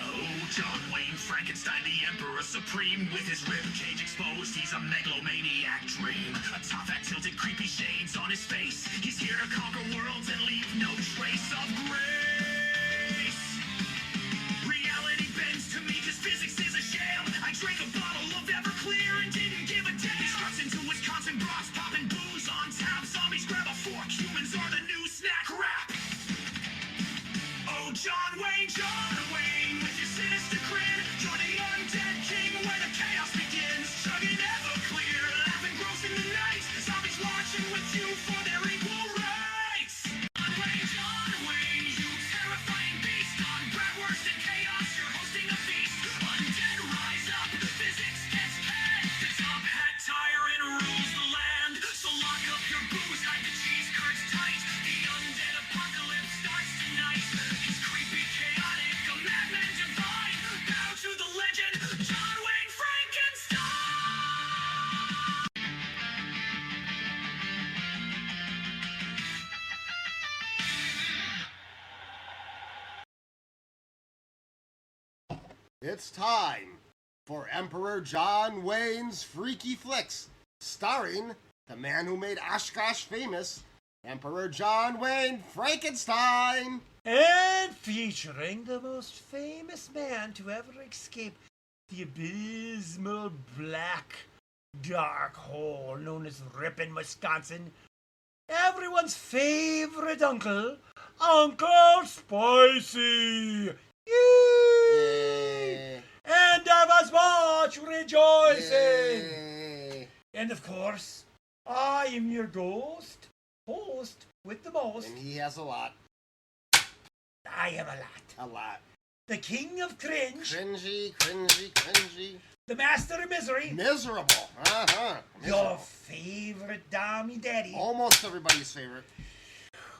Oh, John Wayne, Frankenstein, the Emperor Supreme. With his ribcage exposed, he's a megalomaniac dream. A top hat tilted, creepy shades on his face. He's here to conquer worlds and leave no trace of grace. Reality bends to me, cause physics is a sham. I drank a bottle of Everclear and didn't give a damn. He struts into Wisconsin broths, popping booze on tap. Zombies grab a fork, humans are the new snack wrap. Oh, John Wayne, with your sinister grin. Join the undead king where the chaos begins. Chugging Everclear, laughing gross in the night. Zombies marching with you for their equal rights. John Wayne, you terrifying beast. On bratwurst and chaos, you're hosting a feast. Undead rise up, physics gets canned. The top hat tyrant rules the land. So lock up your booze, hide the cheese curds tight. The undead apocalypse starts tonight. It's creepy, chaotic, a madman divine. Bow to the legend, John Wayne Frankenstein. It's time for Emperor John Wayne's Freaky Flicks, starring the man who made Oshkosh famous, Emperor John Wayne Frankenstein. And featuring the most famous man to ever escape the abysmal black dark hole known as Ripon, Wisconsin. Everyone's favorite uncle, Uncle Spicy. Yay! And there was much rejoicing. Yay. And of course, I am your host with the most. And he has a lot. I have a lot. A lot. The king of cringe. Cringy, cringy, cringy. The master of misery. Miserable. Your favorite Dommy Daddy. Almost everybody's favorite.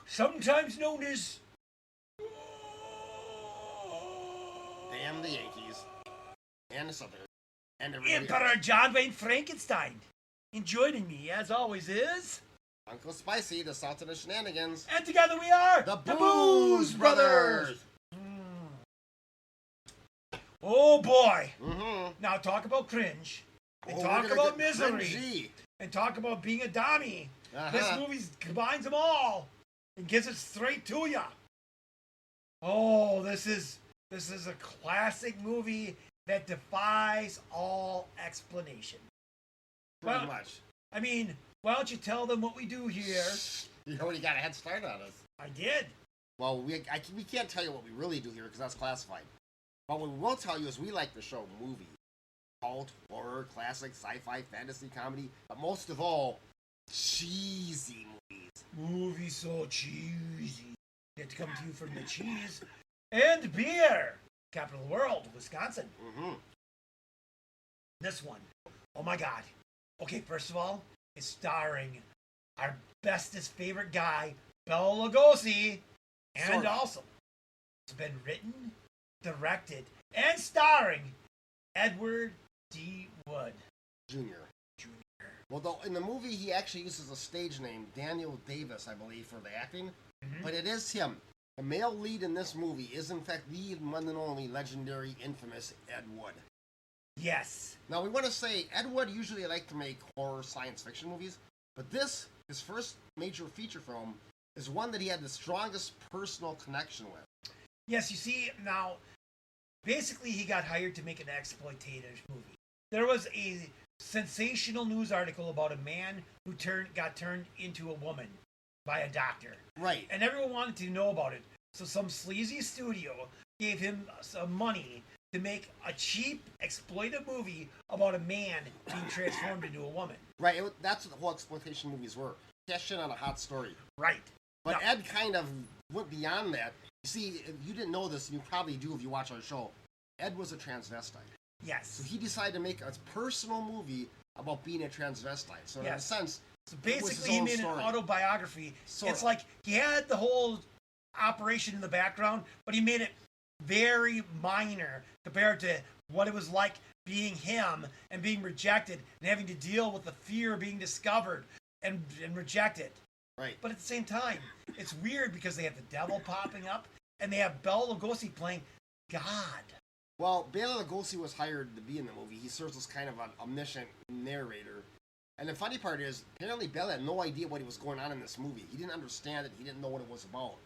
Sometimes known as... Damn the Yankees. And the Southern. And everybody Emperor else. John Wayne Frankenstein. And joining me, as always, is... Uncle Spicy, the Salt of the Shenanigans. And together we are... The Booze Brothers. Oh boy. Mm-hmm. Now talk about cringe. And Oh, talk we're gonna about get misery. cringy. And talk about being a Dommy. Uh-huh. This movie combines them all and gives it straight to ya. Oh, this is a classic movie that defies all explanation. Pretty much. I mean, why don't you tell them what we do here? You already got a head start on us. I did. Well, we can't tell you what we really do here because that's classified. But what we will tell you is we like to show movies. Cult, horror, classic, sci-fi, fantasy, comedy, but most of all, cheesy movies. Movies so cheesy. Get to come to you from the cheese and beer. Capital of the world, Wisconsin. Mm-hmm. This one. Oh my God. Okay, first of all, it's starring our bestest favorite guy, Bela Lugosi. And Sort of. also, it's been written, directed, and starring Edward D. Wood Junior. Jr. Well, though in the movie he actually uses a stage name, Daniel Davis, I believe, for the acting. Mhm. But it is him. The male lead in this movie is in fact the one and only legendary, infamous Ed Wood. Yes. Now we want to say Ed Wood usually liked to make horror science fiction movies, but this, his first major feature film, is one that he had the strongest personal connection with. Yes, you see, now, basically he got hired to make an exploitative movie. There was a sensational news article about a man who got turned into a woman by a doctor. Right. And everyone wanted to know about it. So some sleazy studio gave him some money to make a cheap, exploitive movie about a man being transformed into a woman. Right. That's what the whole exploitation movies were. Cash in on a hot story. Right. But Now- Ed kind of went beyond that. You see, if you didn't know this, and you probably do if you watch our show, Ed was a transvestite. Yes. So he decided to make a personal movie about being a transvestite. So in a Yes. sense, So it was his basically, he own made story. an autobiography. Sort It's of. like he had the whole operation in the background, but he made it very minor compared to what it was like being him and being rejected and having to deal with the fear of being discovered and rejected. Right. But at the same time, it's weird because they have the devil popping up and they have Bela Lugosi playing God. Well, Bela Lugosi was hired to be in the movie. He serves as kind of an omniscient narrator. And the funny part is, apparently Bela had no idea what was going on in this movie. He didn't understand it. He didn't know what it was about.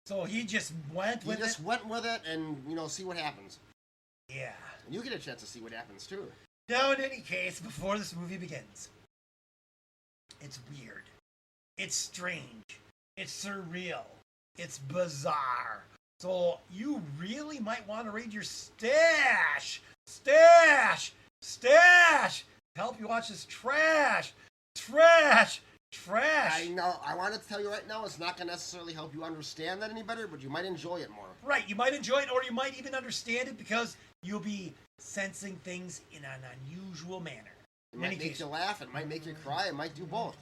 So he just went with it? He just went with it and, see what happens. Yeah. And you get a chance to see what happens, too. Now, in any case, before this movie begins, it's weird. It's strange. It's surreal. It's bizarre. So you really might want to raid your stash to help you watch this trash. I know. I wanted to tell you right now, it's not going to necessarily help you understand that any better, but you might enjoy it more. Right. You might enjoy it, or you might even understand it because you'll be sensing things in an unusual manner. It might make you laugh. It might make you cry. It might do both.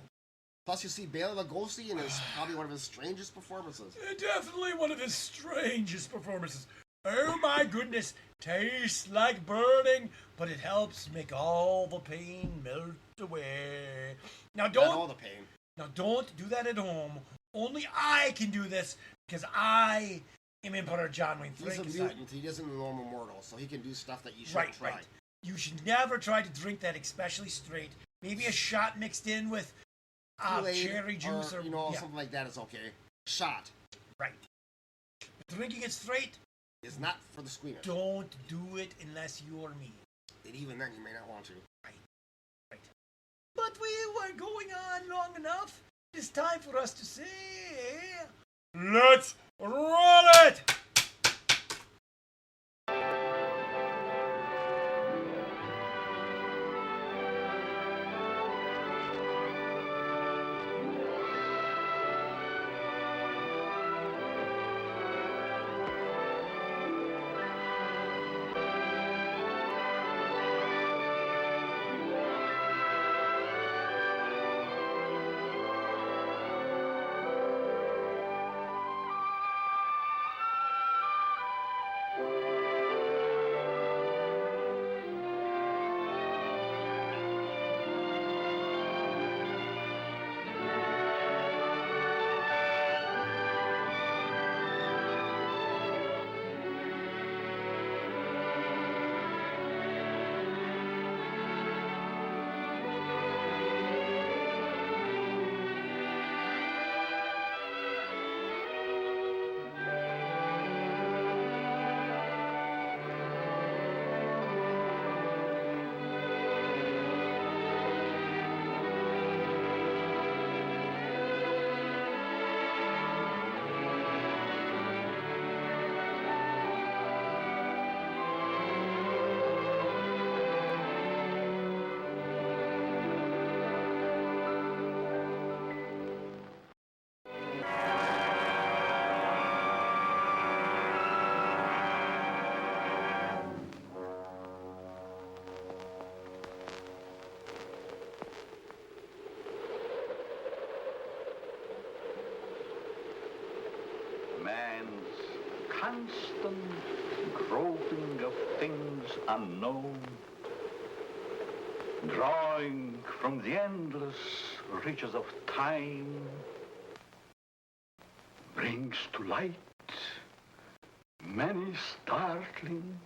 Plus, you see Bela Lugosi, and it's probably one of his strangest performances. Definitely one of his strangest performances. Oh my goodness, tastes like burning, but it helps make all the pain melt away. Now Not all the pain. Now don't do that at home. Only I can do this because I am Emperor John Wayne Frankenstein. He's a mutant. He isn't a normal mortal, so he can do stuff that you shouldn't try. Right. You should never try to drink that, especially straight. Maybe a shot mixed in with cherry juice or something like that is okay. Shot. Right. But drinking it straight is not for the squeamish. Don't do it unless you're me. And even then, you may not want to. Right. But we were going on long enough. It's time for us to say, let's roll it! Man's constant groping of things unknown, drawing from the endless reaches of time, brings to light many startling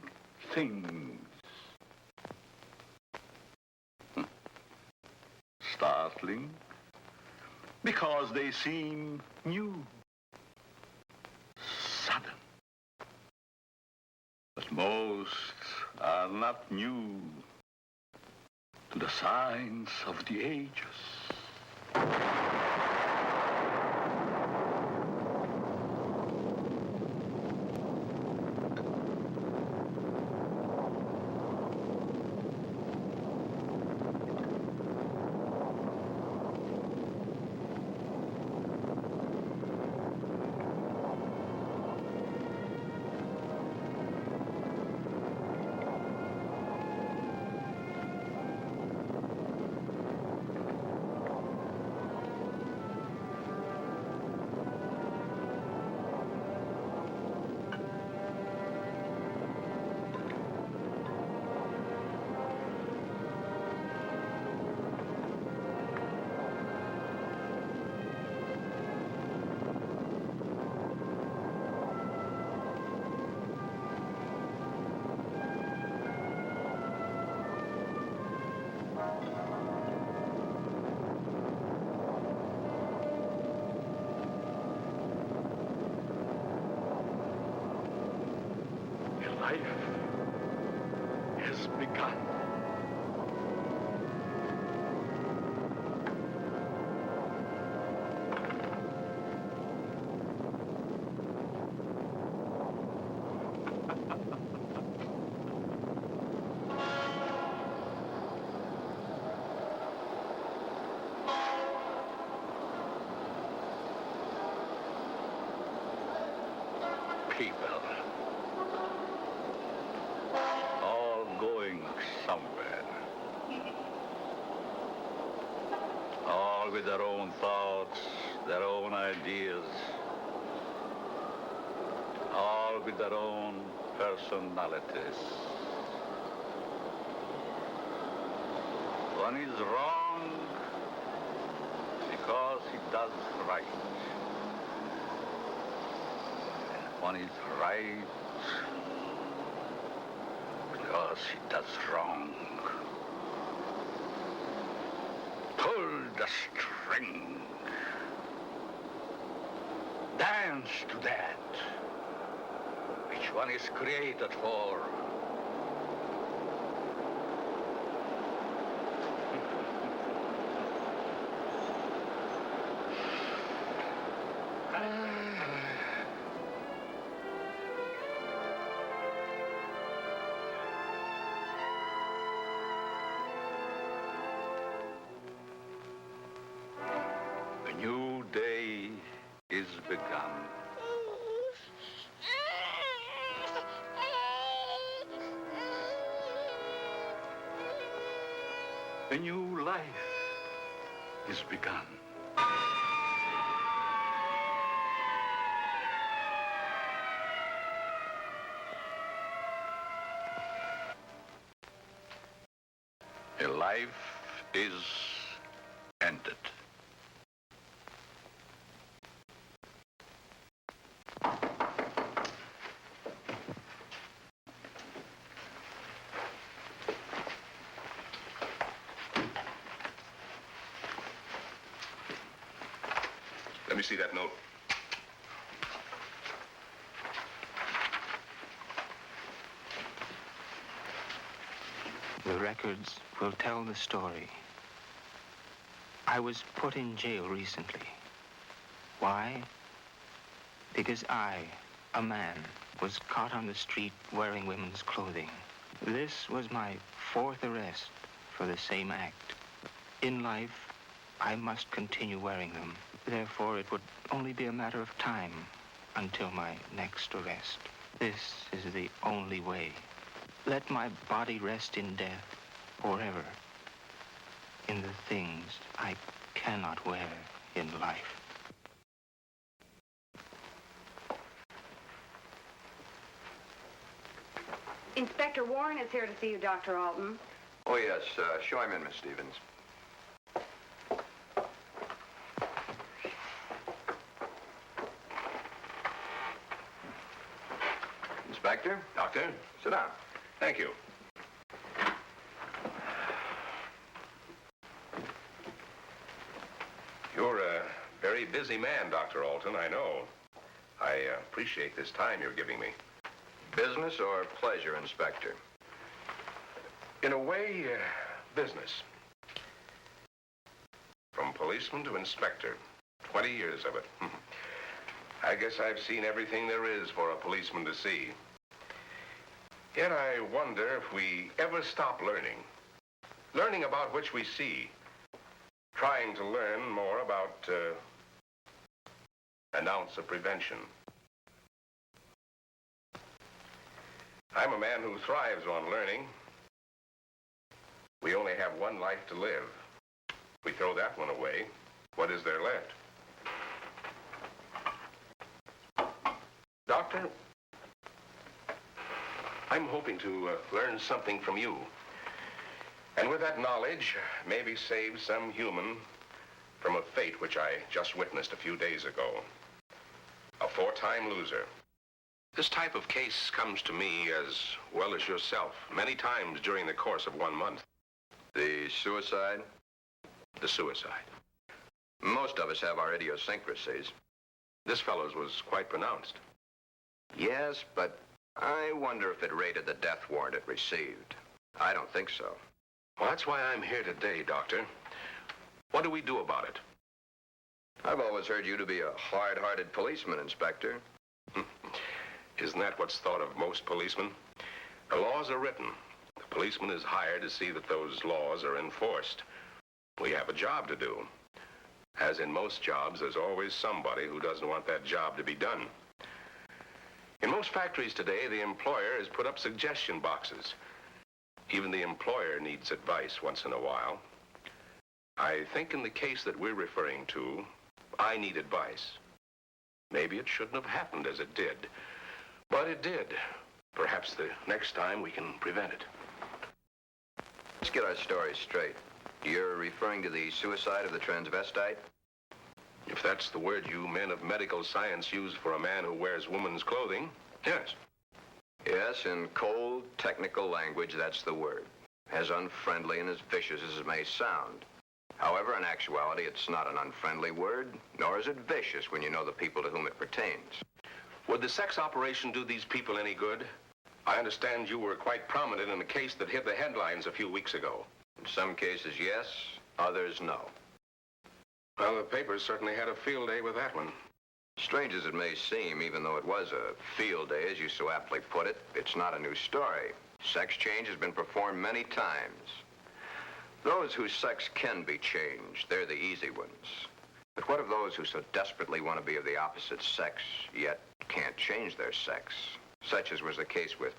things. Startling because they seem new, sudden. But most are not new to the signs of the ages. life has begun. People, all going somewhere, all with their own thoughts, their own ideas, all with their own personalities. One is wrong because he does right. One is right because he does wrong. Pull the string. Dance to that. Which one is created for? A new day is begun. A new life is begun. A life is ended. Let me see that note. The records will tell the story. I was put in jail recently. Why? Because I, a man, was caught on the street wearing women's clothing. This was my 4th arrest for the same act. In life, I must continue wearing them. Therefore, it would only be a matter of time until my next arrest. This is the only way. Let my body rest in death forever in the things I cannot wear in life. Inspector Warren is here to see you, Dr. Alton. Oh, yes. Show him in, Miss Stevens. Inspector? Doctor? Sit down. Thank you. You're a very busy man, Dr. Alton, I know. I appreciate this time you're giving me. Business or pleasure, Inspector? In a way, business. From policeman to inspector. 20 years of it. I guess I've seen everything there is for a policeman to see. Yet I wonder if we ever stop learning. Learning about which we see. Trying to learn more about an ounce of prevention. I'm a man who thrives on learning. We only have one life to live. We throw that one away. What is there left? Doctor, I'm hoping to learn something from you. And with that knowledge, maybe save some human from a fate which I just witnessed a few days ago. A 4-time loser. This type of case comes to me as well as yourself many times during the course of 1 month. The suicide? The suicide. Most of us have our idiosyncrasies. This fellow's was quite pronounced. Yes, but I wonder if it rated the death warrant it received. I don't think so. Well, that's why I'm here today, Doctor. What do we do about it? I've always heard you to be a hard-hearted policeman, Inspector. Isn't that what's thought of most policemen? The laws are written. The policeman is hired to see that those laws are enforced. We have a job to do. As in most jobs, there's always somebody who doesn't want that job to be done. In most factories today, the employer has put up suggestion boxes. Even the employer needs advice once in a while. I think in the case that we're referring to, I need advice. Maybe it shouldn't have happened as it did, but it did. Perhaps the next time we can prevent it. Let's get our story straight. You're referring to the suicide of the transvestite? If that's the word you men of medical science use for a man who wears woman's clothing, yes. Yes, in cold, technical language, that's the word. As unfriendly and as vicious as it may sound. However, in actuality, it's not an unfriendly word, nor is it vicious when you know the people to whom it pertains. Would the sex operation do these people any good? I understand you were quite prominent in a case that hit the headlines a few weeks ago. In some cases, yes, others, no. Well, the papers certainly had a field day with that one. Strange as it may seem, even though it was a field day, as you so aptly put it, it's not a new story. Sex change has been performed many times. Those whose sex can be changed, they're the easy ones. But what of those who so desperately want to be of the opposite sex, yet can't change their sex? Such as was the case with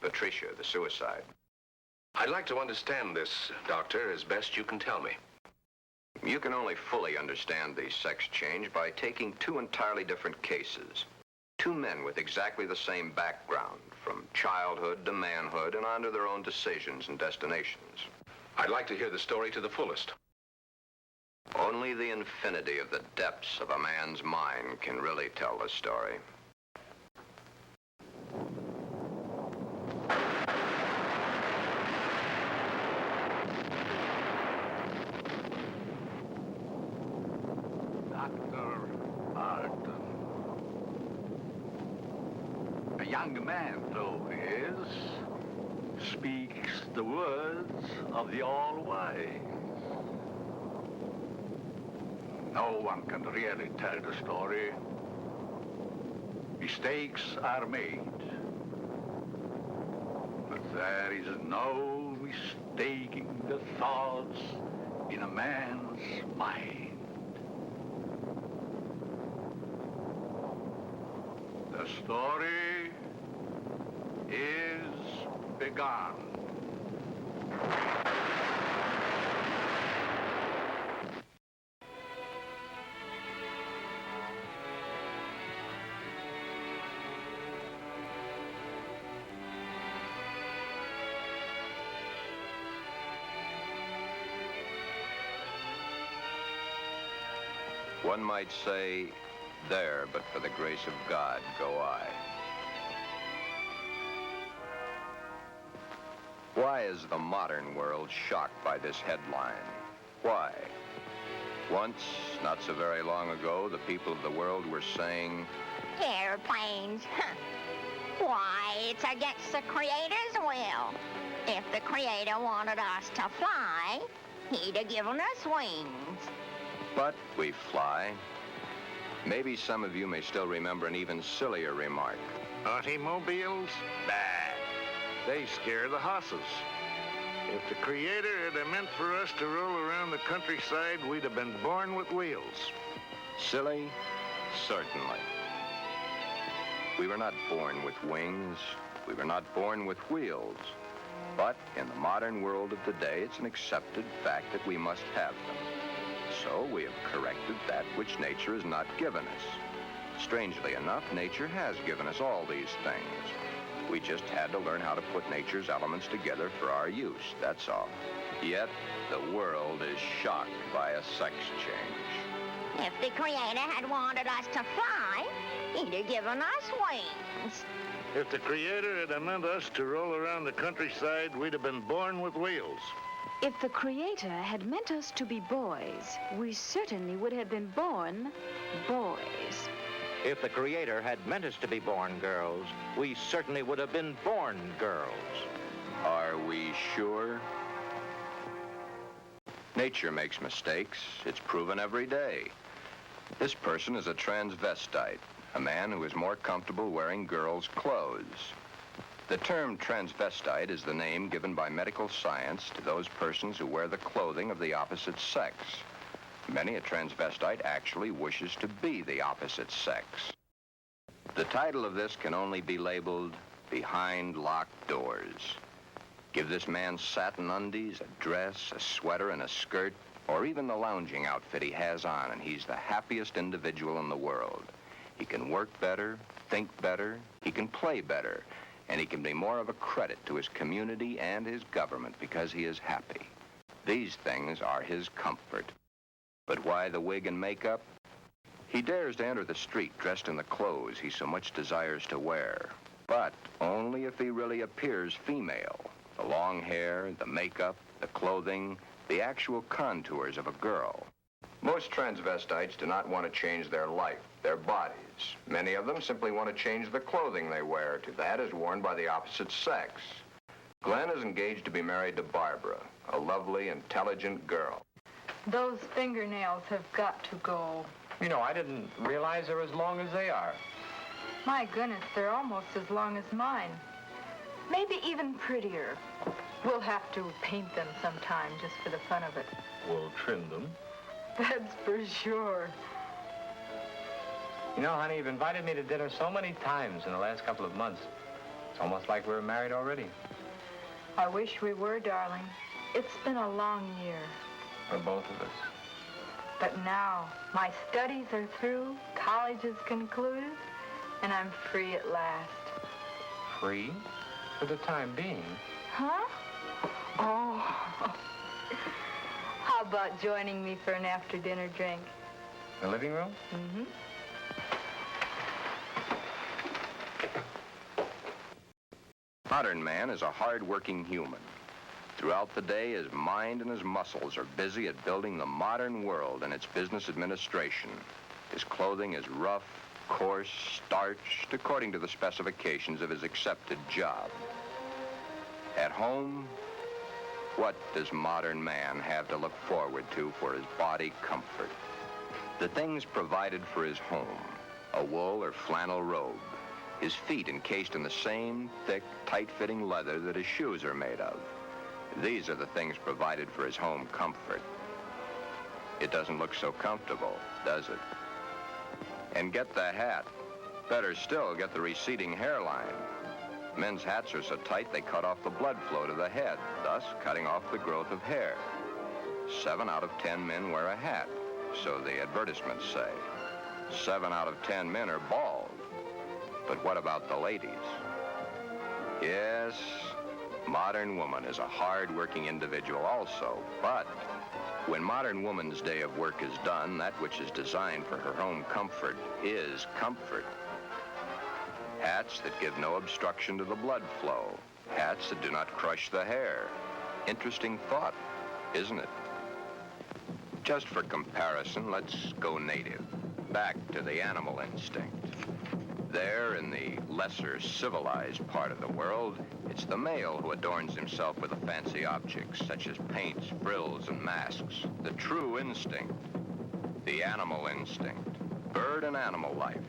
Patricia, the suicide. I'd like to understand this, Doctor, as best you can tell me. You can only fully understand the sex change by taking two entirely different cases. Two men with exactly the same background, from childhood to manhood and on to their own decisions and destinations. I'd like to hear the story to the fullest. Only the infinity of the depths of a man's mind can really tell the story. Dr. Arden. A young man, though he is, speaks the words of the All-Wise. No one can really tell the story. Mistakes are made. But there is no mistaking the thoughts in a man's mind. The story is begun. One might say, there, but for the grace of God, go I. Why is the modern world shocked by this headline? Why? Once, not so very long ago, the people of the world were saying, airplanes. Why, it's against the Creator's will. If the Creator wanted us to fly, he'd have given us wings. but we fly. Maybe some of you may still remember an even sillier remark. Automobiles? Bah. They scare the hosses. If the Creator had meant for us to roll around the countryside, we'd have been born with wheels. Silly? Certainly. We were not born with wings. We were not born with wheels. But in the modern world of today, it's an accepted fact that we must have them. So we have corrected that which nature has not given us. Strangely enough, nature has given us all these things. We just had to learn how to put nature's elements together for our use, that's all. Yet, the world is shocked by a sex change. If the Creator had wanted us to fly, he'd have given us wings. If the Creator had meant us to roll around the countryside, we'd have been born with wheels. If the Creator had meant us to be boys, we certainly would have been born boys. If the Creator had meant us to be born girls, we certainly would have been born girls. Are we sure? Nature makes mistakes. It's proven every day. This person is a transvestite, a man who is more comfortable wearing girls' clothes. The term transvestite is the name given by medical science to those persons who wear the clothing of the opposite sex. Many a transvestite actually wishes to be the opposite sex. The title of this can only be labeled Behind Locked Doors. Give this man satin undies, a dress, a sweater, and a skirt, or even the lounging outfit he has on, and he's the happiest individual in the world. He can work better, think better, he can play better, and he can be more of a credit to his community and his government because he is happy. These things are his comfort. But why the wig and makeup? He dares to enter the street dressed in the clothes he so much desires to wear, but only if he really appears female. The long hair, the makeup, the clothing, the actual contours of a girl. Most transvestites do not want to change their life, their bodies. Many of them simply want to change the clothing they wear to that is worn by the opposite sex. Glen is engaged to be married to Barbara, a lovely, intelligent girl. Those fingernails have got to go. You know, I didn't realize they're as long as they are. My goodness, they're almost as long as mine. Maybe even prettier. We'll have to paint them sometime just for the fun of it. We'll trim them. That's for sure. You know, honey, you've invited me to dinner so many times in the last couple of months. It's almost like we're married already. I wish we were, darling. It's been a long year. For both of us. But now, my studies are through, college is concluded, and I'm free at last. Free? For the time being. Huh? Oh. How about joining me for an after-dinner drink? The living room? Mm-hmm. Modern man is a hard-working human. Throughout the day, his mind and his muscles are busy at building the modern world and its business administration. His clothing is rough, coarse, starched, according to the specifications of his accepted job. At home, what does modern man have to look forward to for his body comfort? The things provided for his home, a wool or flannel robe, his feet encased in the same thick, tight-fitting leather that his shoes are made of. These are the things provided for his home comfort. It doesn't look so comfortable, does it? And get the hat. Better still, get the receding hairline. Men's hats are so tight they cut off the blood flow to the head, thus cutting off the growth of hair. 7 out of 10 men wear a hat, so the advertisements say. 7 out of 10 men are bald. But what about the ladies? Yes, modern woman is a hard-working individual also, but when modern woman's day of work is done, that which is designed for her home comfort is comfort. Hats that give no obstruction to the blood flow. Hats that do not crush the hair. Interesting thought, isn't it? Just for comparison, let's go native, back to the animal instinct. There, in the lesser civilized part of the world, it's the male who adorns himself with the fancy objects, such as paints, frills, and masks. The true instinct, the animal instinct, bird and animal life.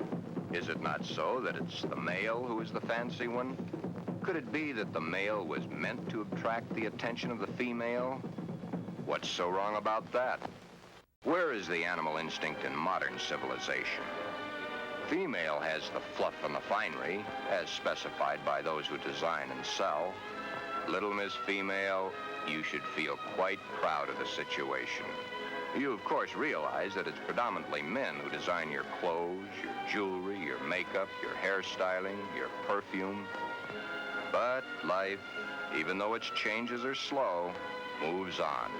Is it not so that it's the male who is the fancy one? Could it be that the male was meant to attract the attention of the female? What's so wrong about that? Where is the animal instinct in modern civilization? Female has the fluff and the finery, as specified by those who design and sell. Little Miss Female, you should feel quite proud of the situation. You, of course, realize that it's predominantly men who design your clothes, your jewelry, your makeup, your hairstyling, your perfume. But life, even though its changes are slow, moves on.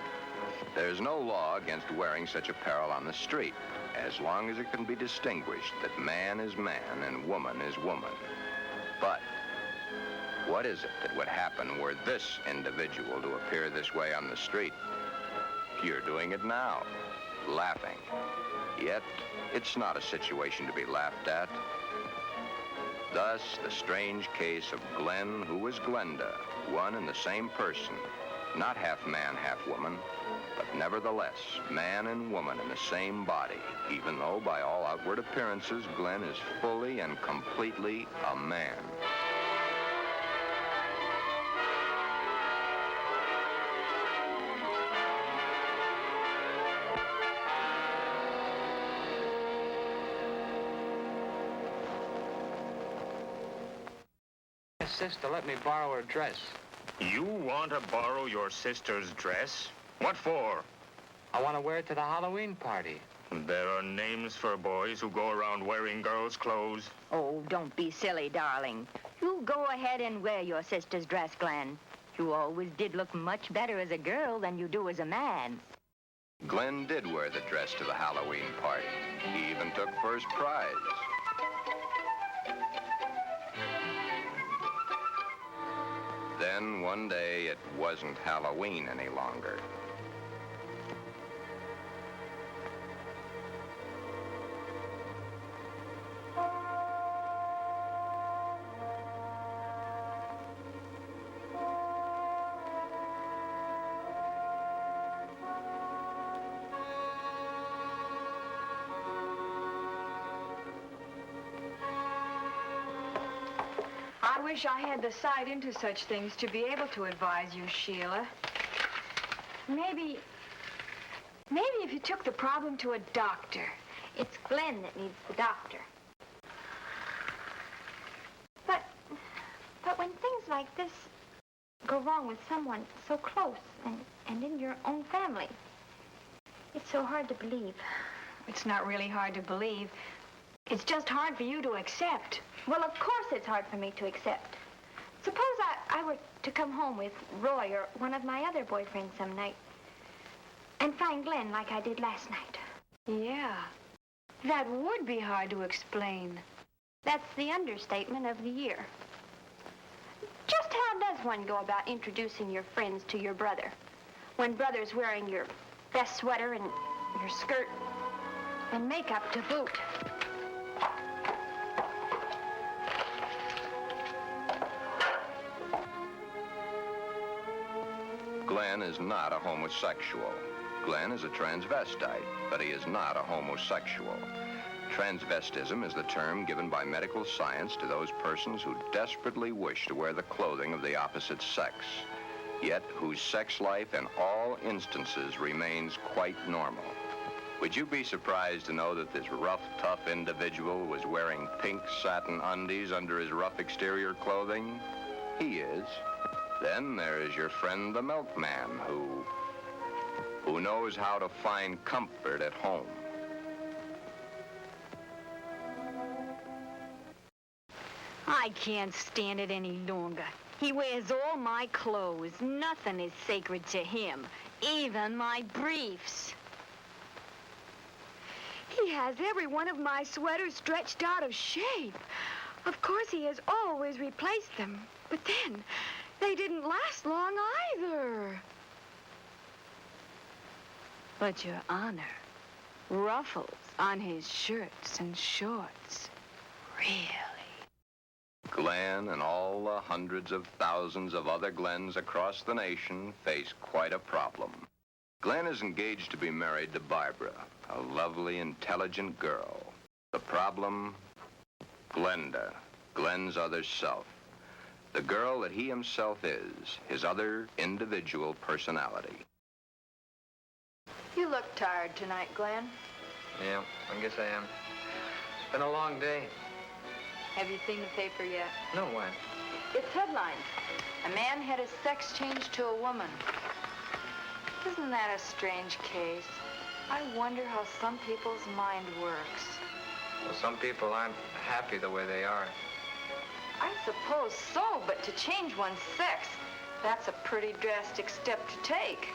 There's no law against wearing such apparel on the street, as long as it can be distinguished that man is man and woman is woman. But what is it that would happen were this individual to appear this way on the street? You're doing it now, laughing. Yet, it's not a situation to be laughed at. Thus, the strange case of Glen, who was Glenda, one and the same person, not half man, half woman, but nevertheless, man and woman in the same body, even though by all outward appearances, Glen is fully and completely a man. Sister, let me borrow her dress. You want to borrow your sister's dress? What for? I want to wear it to the Halloween party. There are names for boys who go around wearing girls' clothes. Oh, don't be silly, darling. You go ahead and wear your sister's dress, Glen. You always did look much better as a girl than you do as a man. Glen did wear the dress to the Halloween party. He even took first prize. Then, one day, it wasn't Halloween any longer. I wish I had the sight into such things to be able to advise you, Sheila. Maybe if you took the problem to a doctor. It's Glen that needs the doctor. But when things like this go wrong with someone so close and in your own family, it's so hard to believe. It's not really hard to believe. It's just hard for you to accept. Well, of course it's hard for me to accept. Suppose I were to come home with Roy or one of my other boyfriends some night and find Glen like I did last night. Yeah, that would be hard to explain. That's the understatement of the year. Just how does one go about introducing your friends to your brother when brother's wearing your best sweater and your skirt and makeup to boot? Glen is not a homosexual. Glen is a transvestite, but he is not a homosexual. Transvestism is the term given by medical science to those persons who desperately wish to wear the clothing of the opposite sex, yet whose sex life in all instances remains quite normal. Would you be surprised to know that this rough, tough individual was wearing pink satin undies under his rough exterior clothing? He is. Then there is your friend the milkman who knows how to find comfort at home. I can't stand it any longer. He wears all my clothes. Nothing is sacred to him, even my briefs. He has every one of my sweaters stretched out of shape. Of course, he has always replaced them. But then, they didn't last long either. But, Your Honor, ruffles on his shirts and shorts. Really? Glen and all the hundreds of thousands of other Glens across the nation face quite a problem. Glen is engaged to be married to Barbara, a lovely, intelligent girl. The problem? Glenda, Glen's other self. The girl that he himself is, his other individual personality. You look tired tonight, Glen. Yeah, I guess I am. It's been a long day. Have you seen the paper yet? No, why? It's headlines. A man had his sex changed to a woman. Isn't that a strange case? I wonder how some people's mind works. Well, some people aren't happy the way they are. I suppose so, but to change one's sex, that's a pretty drastic step to take.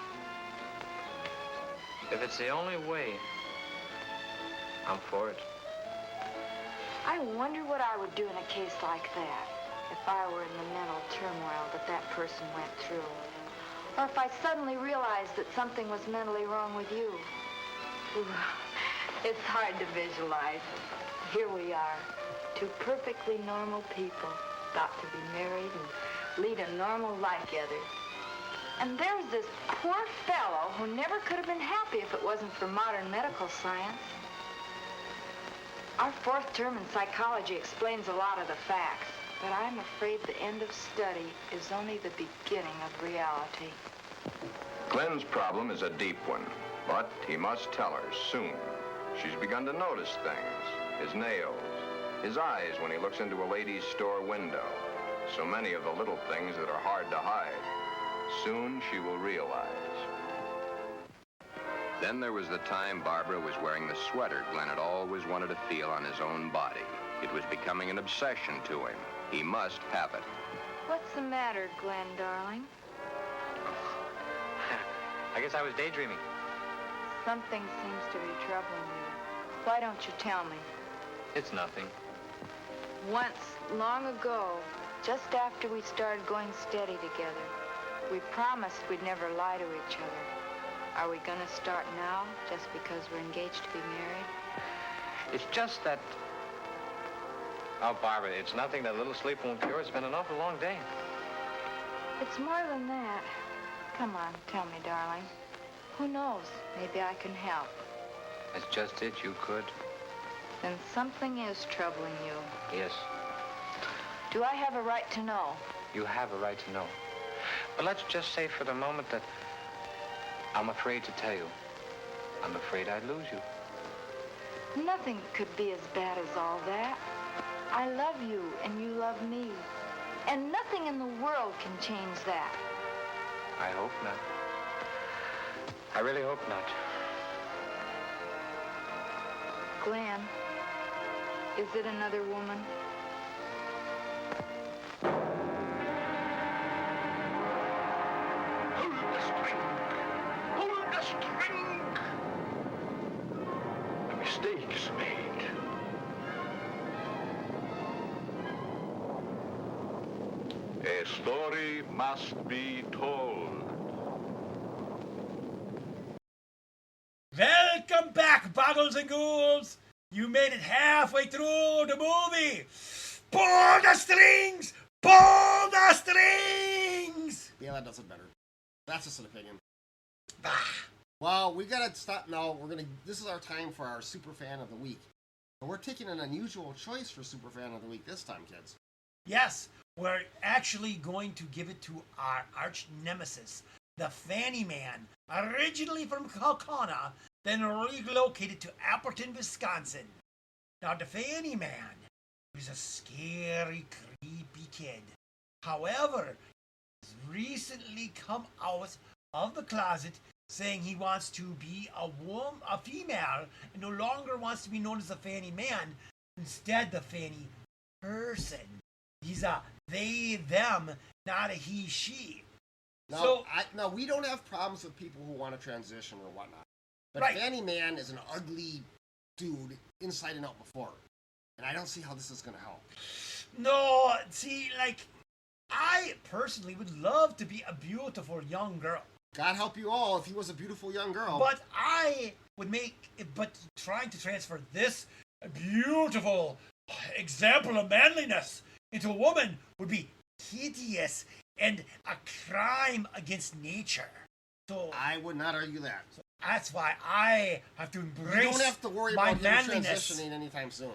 If it's the only way, I'm for it. I wonder what I would do in a case like that, if I were in the mental turmoil that person went through. Or if I suddenly realized that something was mentally wrong with you. Ooh, It's hard to visualize. Here we are, two perfectly normal people, thought to be married and lead a normal life together. And there's this poor fellow who never could have been happy if it wasn't for modern medical science. Our fourth term in psychology explains a lot of the facts, but I'm afraid the end of study is only the beginning of reality. Glen's problem is a deep one, but he must tell her soon. She's begun to notice things, his nails, his eyes when he looks into a lady's store window. So many of the little things that are hard to hide. Soon she will realize. Then there was the time Barbara was wearing the sweater Glen had always wanted to feel on his own body. It was becoming an obsession to him. He must have it. What's the matter, Glen, darling? I guess I was daydreaming. Something seems to be troubling you. Why don't you tell me? It's nothing. Once, long ago, just after we started going steady together, we promised we'd never lie to each other. Are we gonna start now, just because we're engaged to be married? It's just that... Oh, Barbara, it's nothing that little sleep won't cure. It's been an awful long day. It's more than that. Come on, tell me, darling. Who knows? Maybe I can help. That's just it. You could. Then something is troubling you. Yes. Do I have a right to know? You have a right to know. But let's just say for the moment that I'm afraid to tell you. I'm afraid I'd lose you. Nothing could be as bad as all that. I love you, and you love me. And nothing in the world can change that. I hope not. I really hope not. Glen, is it another woman? Hold the string! Hold the string! A mistake's made. A story must be told. Welcome back, Boggles and Ghouls! You made it halfway through the movie! Pull the strings! Pull the strings! Yeah, that does it better. That's just an opinion. Well, we gotta stop now. This is our time for our super fan of the week. But we're taking an unusual choice for super fan of the week this time, kids. Yes, we're actually going to give it to our arch nemesis, the Fanny Man, originally from Kaukauna, then relocated to Appleton, Wisconsin. Now, the Fanny Man is a scary, creepy kid. However, he's recently come out of the closet saying he wants to be a female, and no longer wants to be known as a Fanny Man, instead the Fanny person. He's a they, them, not a he, she. Now, we don't have problems with people who want to transition or whatnot. But Right. Fanny Man is an ugly dude inside and out before. And I don't see how this is going to help. No, see, I personally would love to be a beautiful young girl. God help you all if he was a beautiful young girl. But I would trying to transfer this beautiful example of manliness into a woman would be hideous and a crime against nature. So I would not argue that. So that's why I have to embrace You don't have to worry my about him manliness. transitioning anytime soon.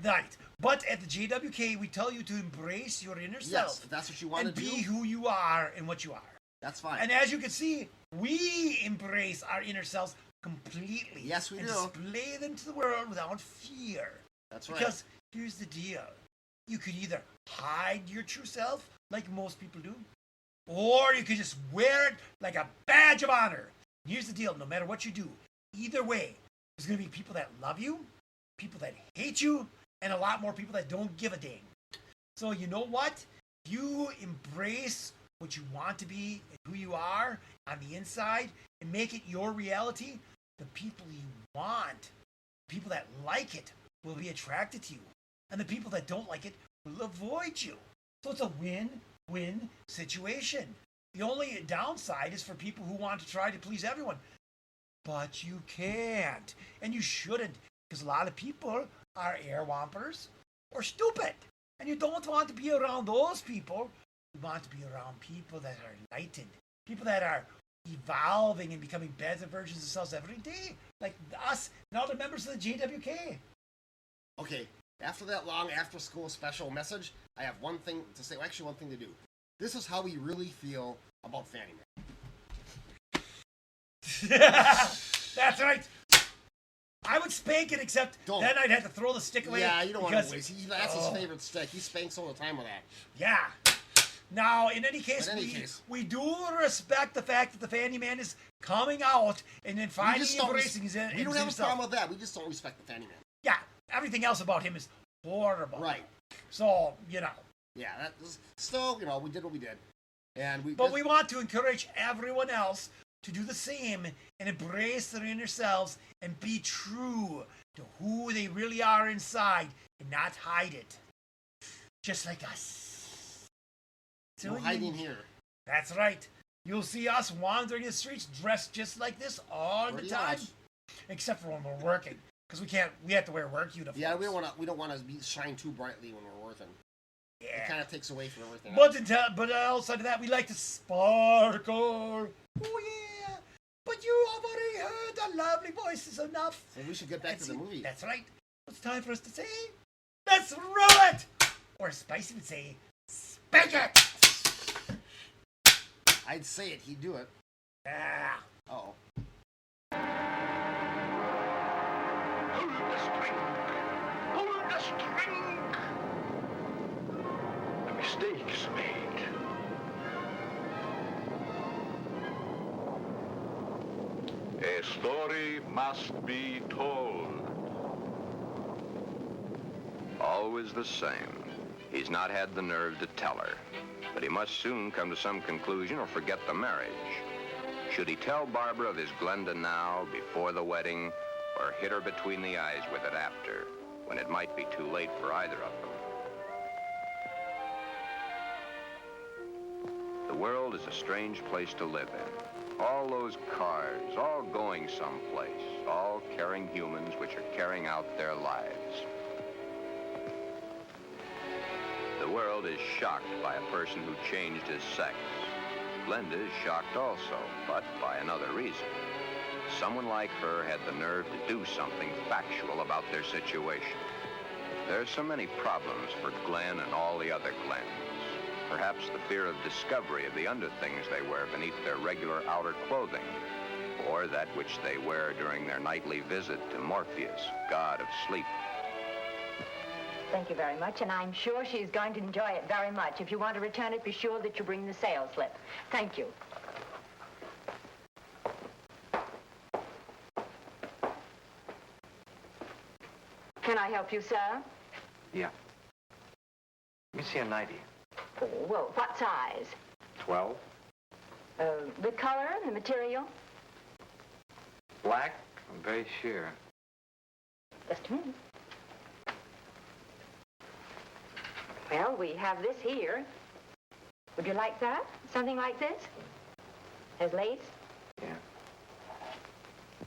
Right. But at the JWK, we tell you to embrace your inner self. Yes, if that's what you want and to do. be who you are and what you are. That's fine. And as you can see, we embrace our inner selves completely. Yes, we and do. display them to the world without fear. That's right. Because here's the deal. You could either hide your true self, like most people do, or you could just wear it like a badge of honor. Here's the deal. No matter what you do, either way, there's going to be people that love you, people that hate you, and a lot more people that don't give a dang. So you know what? You embrace what you want to be and who you are on the inside and make it your reality. The people you want, people that like it, will be attracted to you. And the people that don't like it will avoid you. So it's a win-win situation. The only downside is for people who want to try to please everyone. But you can't. And you shouldn't. Because a lot of people are airwampers or stupid. And you don't want to be around those people. You want to be around people that are enlightened, people that are evolving and becoming better versions of themselves every day, like us and all the members of the JWK. Okay, after that long after-school special message, I have one thing to say. Well, actually, one thing to do. This is how we really feel about Fanny Man. That's right. I would spank it, except then I'd have to throw the stick away. Yeah, you don't want to waste. That's his favorite stick. He spanks all the time with that. Yeah. Now, in any case, we do respect the fact that the Fanny Man is coming out and then finally embracing his We don't have a problem with that. We just don't respect the Fanny Man. Yeah, everything else about him is horrible. Right. So, you know. Yeah, that was, still, you know, we did what we did. But we want to encourage everyone else to do the same and embrace their inner selves and be true to who they really are inside and not hide it. Just like us. No hiding here. That's right. You'll see us wandering the streets dressed just like this all the time. Except for when we're working. Because we have to wear work uniforms. Yeah, we don't want to shine too brightly when we're working. Yeah. It kind of takes away from everything But outside of that, we like to sparkle. Oh, yeah. But you already heard the lovely voices enough. So we should get back to the movie. That's right. It's time for us to say, let's roll it! Or as Spicy would say, spank it! I'd say it, he'd do it. Ah. Uh-oh. Hold the string! Hold the string! A mistake's made. A story must be told. Always the same. He's not had the nerve to tell her, but he must soon come to some conclusion or forget the marriage. Should he tell Barbara of his Glenda now, before the wedding, or hit her between the eyes with it after, when it might be too late for either of them? The world is a strange place to live in. All those cars, all going someplace, all carrying humans which are carrying out their lives. The world is shocked by a person who changed his sex. Glenda is shocked also, but by another reason. Someone like her had the nerve to do something factual about their situation. There are so many problems for Glen and all the other Glens. Perhaps the fear of discovery of the underthings they wear beneath their regular outer clothing, or that which they wear during their nightly visit to Morpheus, god of sleep. Thank you very much, and I'm sure she's going to enjoy it very much. If you want to return it, be sure that you bring the sales slip. Thank you. Can I help you, sir? Yeah. Let me see a 90. Oh, well, what size? 12. The color, the material? Black? I'm very sure. Just a minute. Well, we have this here. Would you like that? Something like this? Has lace? Yeah.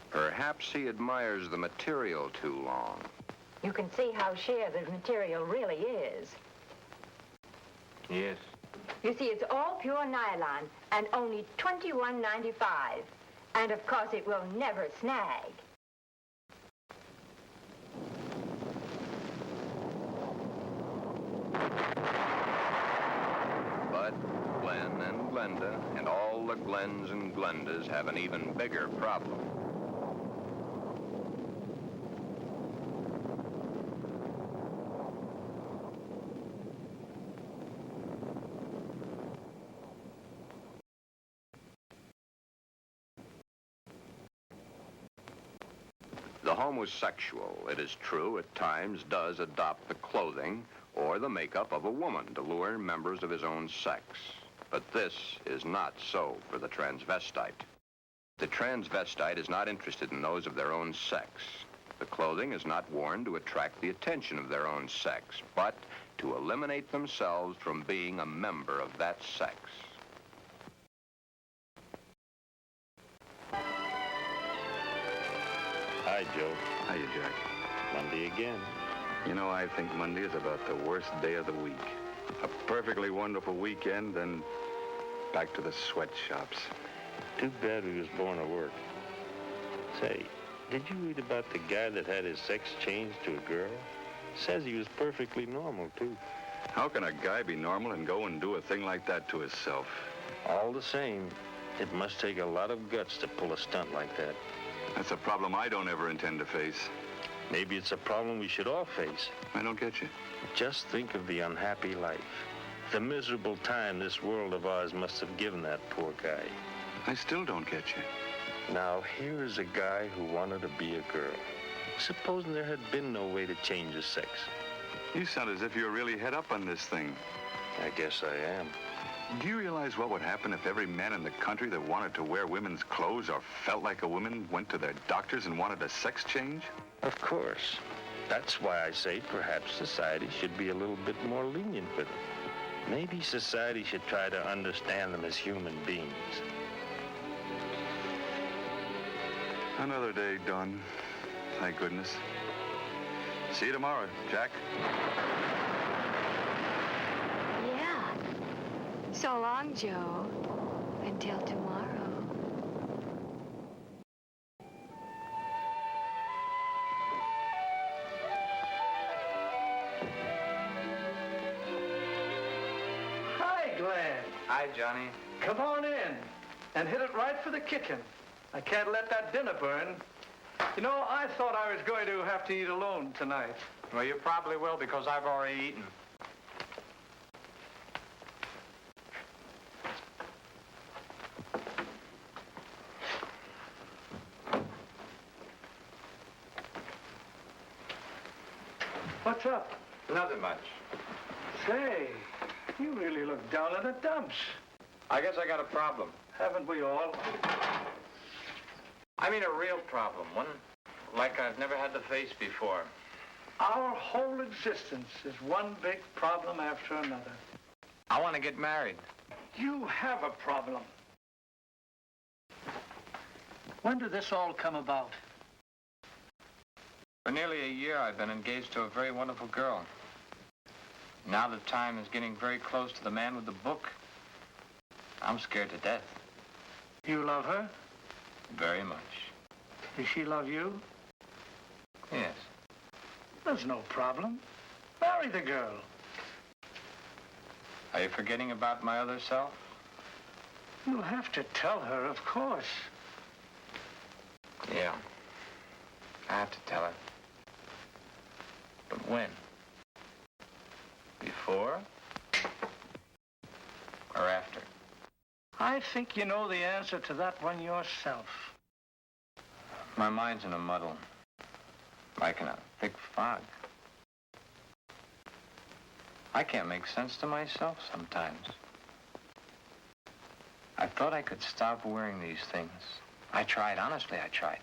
Perhaps he admires the material too long. You can see how sheer the material really is. Yes. You see, it's all pure nylon and only $21.95. And of course, it will never snag. But Glen and Glenda and all the Glens and Glendas have an even bigger problem. The homosexual, it is true, at times does adopt the clothing or the makeup of a woman to lure members of his own sex. But this is not so for the transvestite. The transvestite is not interested in those of their own sex. The clothing is not worn to attract the attention of their own sex, but to eliminate themselves from being a member of that sex. Hi, Joe. Hiya, Jack. Monday again. You know, I think Monday is about the worst day of the week. A perfectly wonderful weekend, then back to the sweatshops. Too bad we was born to work. Say, did you read about the guy that had his sex changed to a girl? Says he was perfectly normal, too. How can a guy be normal and go and do a thing like that to himself? All the same, it must take a lot of guts to pull a stunt like that. That's a problem I don't ever intend to face. Maybe it's a problem we should all face. I don't get you. Just think of the unhappy life. The miserable time this world of ours must have given that poor guy. I still don't get you. Now, here is a guy who wanted to be a girl. Supposing there had been no way to change his sex. You sound as if you're really head up on this thing. I guess I am. Do you realize what would happen if every man in the country that wanted to wear women's clothes or felt like a woman went to their doctors and wanted a sex change? Of course. That's why I say perhaps society should be a little bit more lenient with them. Maybe society should try to understand them as human beings. Another day done. Thank goodness. See you tomorrow, Jack. Yeah. So long, Joe. Until tomorrow. Hi, Glen. Hi, Johnny. Come on in and hit it right for the kicking. I can't let that dinner burn. You know, I thought I was going to have to eat alone tonight. Well, you probably will because I've already eaten. What's up? Nothing much. Say, you really look down in the dumps. I guess I got a problem. Haven't we all? I mean a real problem, one like I've never had to face before. Our whole existence is one big problem after another. I want to get married. You have a problem. When did this all come about? For nearly a year, I've been engaged to a very wonderful girl. Now the time is getting very close to the man with the book. I'm scared to death. You love her? Very much. Does she love you? Yes. There's no problem. Marry the girl. Are you forgetting about my other self? You'll have to tell her, of course. Yeah. I have to tell her. But when? Before? Or after? I think you know the answer to that one yourself. My mind's in a muddle. Like in a thick fog. I can't make sense to myself sometimes. I thought I could stop wearing these things. I tried, honestly, I tried.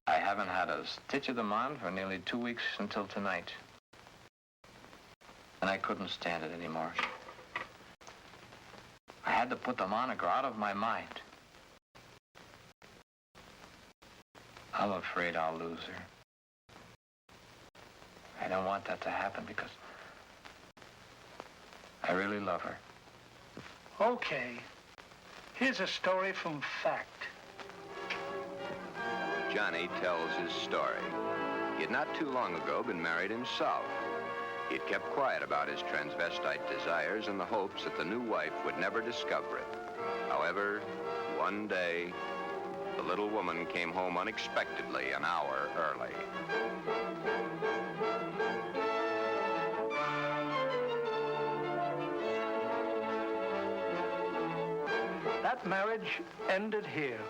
I haven't had a stitch of them on for nearly 2 weeks until tonight. And I couldn't stand it anymore. I had to put them on or go out of my mind. I'm afraid I'll lose her. I don't want that to happen because I really love her. Okay. Here's a story from fact. Johnny tells his story. He had not too long ago been married himself. He had kept quiet about his transvestite desires in the hopes that the new wife would never discover it. However, one day, the little woman came home unexpectedly an hour early. That marriage ended here.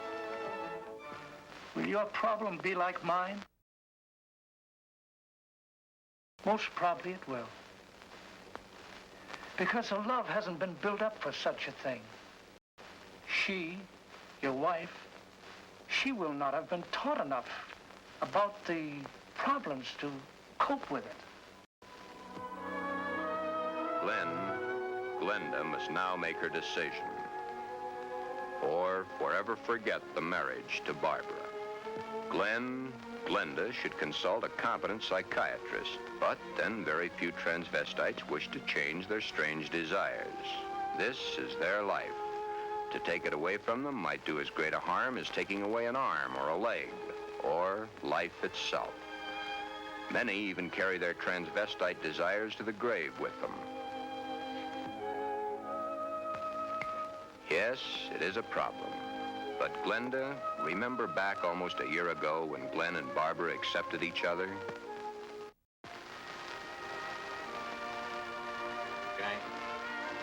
Will your problem be like mine? Most probably it will. Because the love hasn't been built up for such a thing. She, your wife, she will not have been taught enough about the problems to cope with it. Glenda must now make her decision. Or forever forget the marriage to Barbara. Glen, Glenda should consult a competent psychiatrist, but then very few transvestites wish to change their strange desires. This is their life. To take it away from them might do as great a harm as taking away an arm or a leg, or life itself. Many even carry their transvestite desires to the grave with them. Yes, it is a problem. But Glenda, remember back almost a year ago when Glen and Barbara accepted each other? Good night.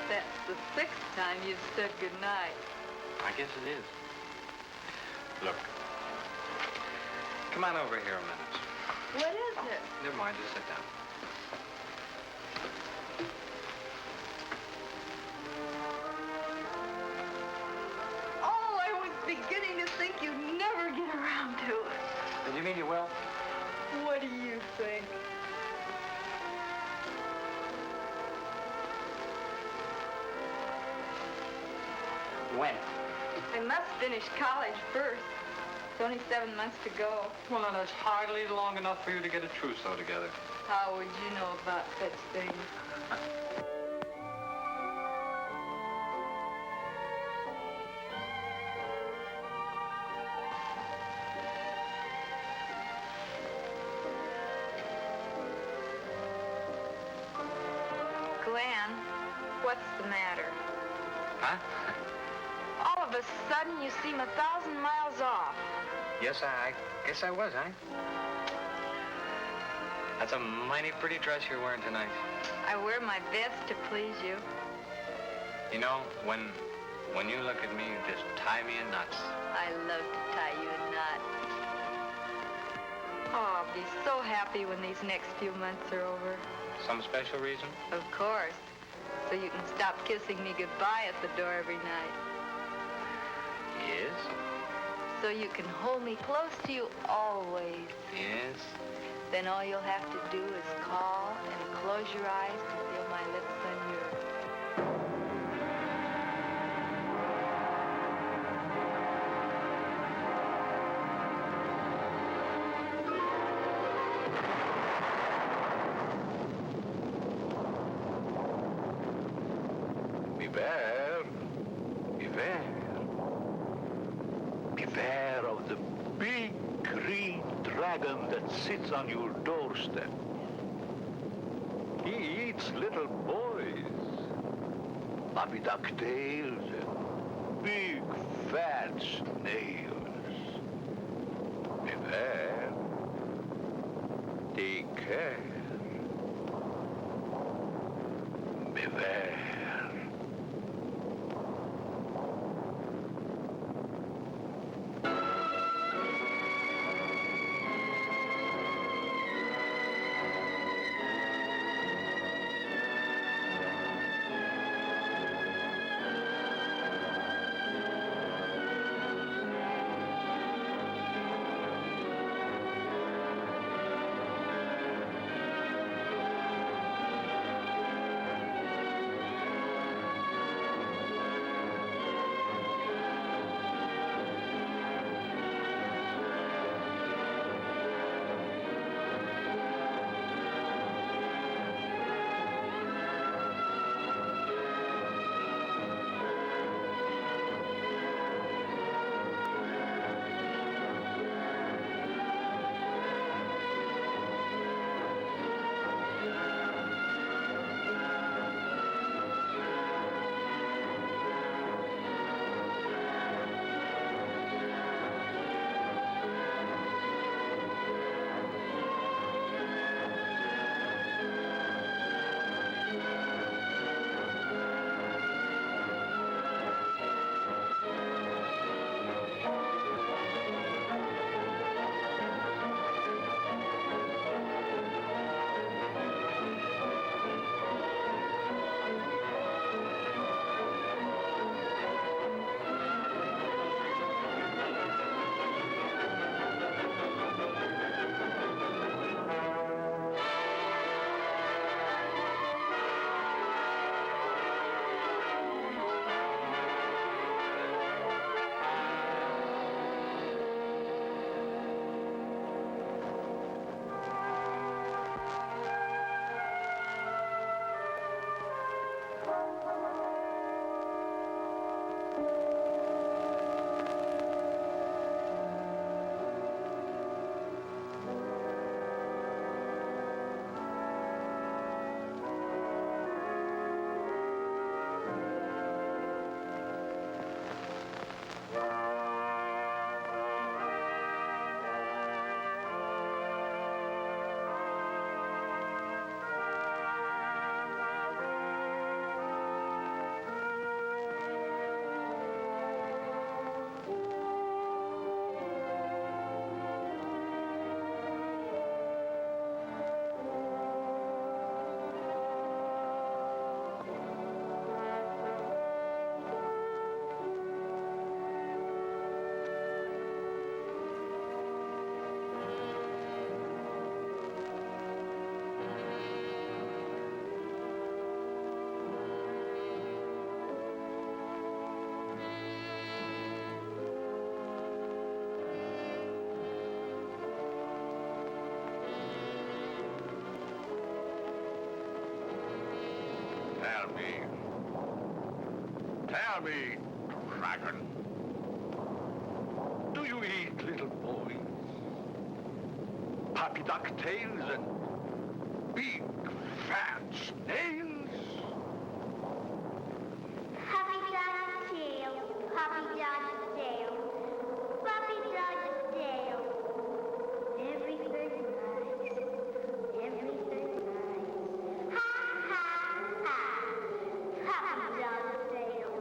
That's the 6th time you've said goodnight. I guess it is. Look. Come on over here a minute. What is it? Never mind, just sit down. Oh, I was beginning to think you'd never get around to it. Did you mean you will? What do you think? When? I must finish college first. It's only 7 months to go. Well, now, that's hardly long enough for you to get a trousseau together. How would you know about such things? Glen, what's the matter? Huh? All of a sudden, you seem 1,000 miles off. Yes, I guess I was, huh? That's a mighty pretty dress you're wearing tonight. I wear my best to please you. You know, when you look at me, you just tie me in knots. I love to tie you a knot. Oh, I'll be so happy when these next few months are over. Some special reason? Of course. So you can stop kissing me goodbye at the door every night. Yes? So you can hold me close to you always. Yes? Then all you'll have to do is call and close your eyes to feel my lips on yours. Beware. Beware. Beware of the big green dragon that sits on your doorstep. He eats little boys, puppy ducktails, and big fat snails. Beware. Take care. Beware. Tell me, dragon, do you eat little boys? Puppy duck tails and big fat snails? Puppy dog's tail, puppy dog's tail, puppy dog's tail. Everything nice, everything nice. Ha ha ha, puppy dog's tail.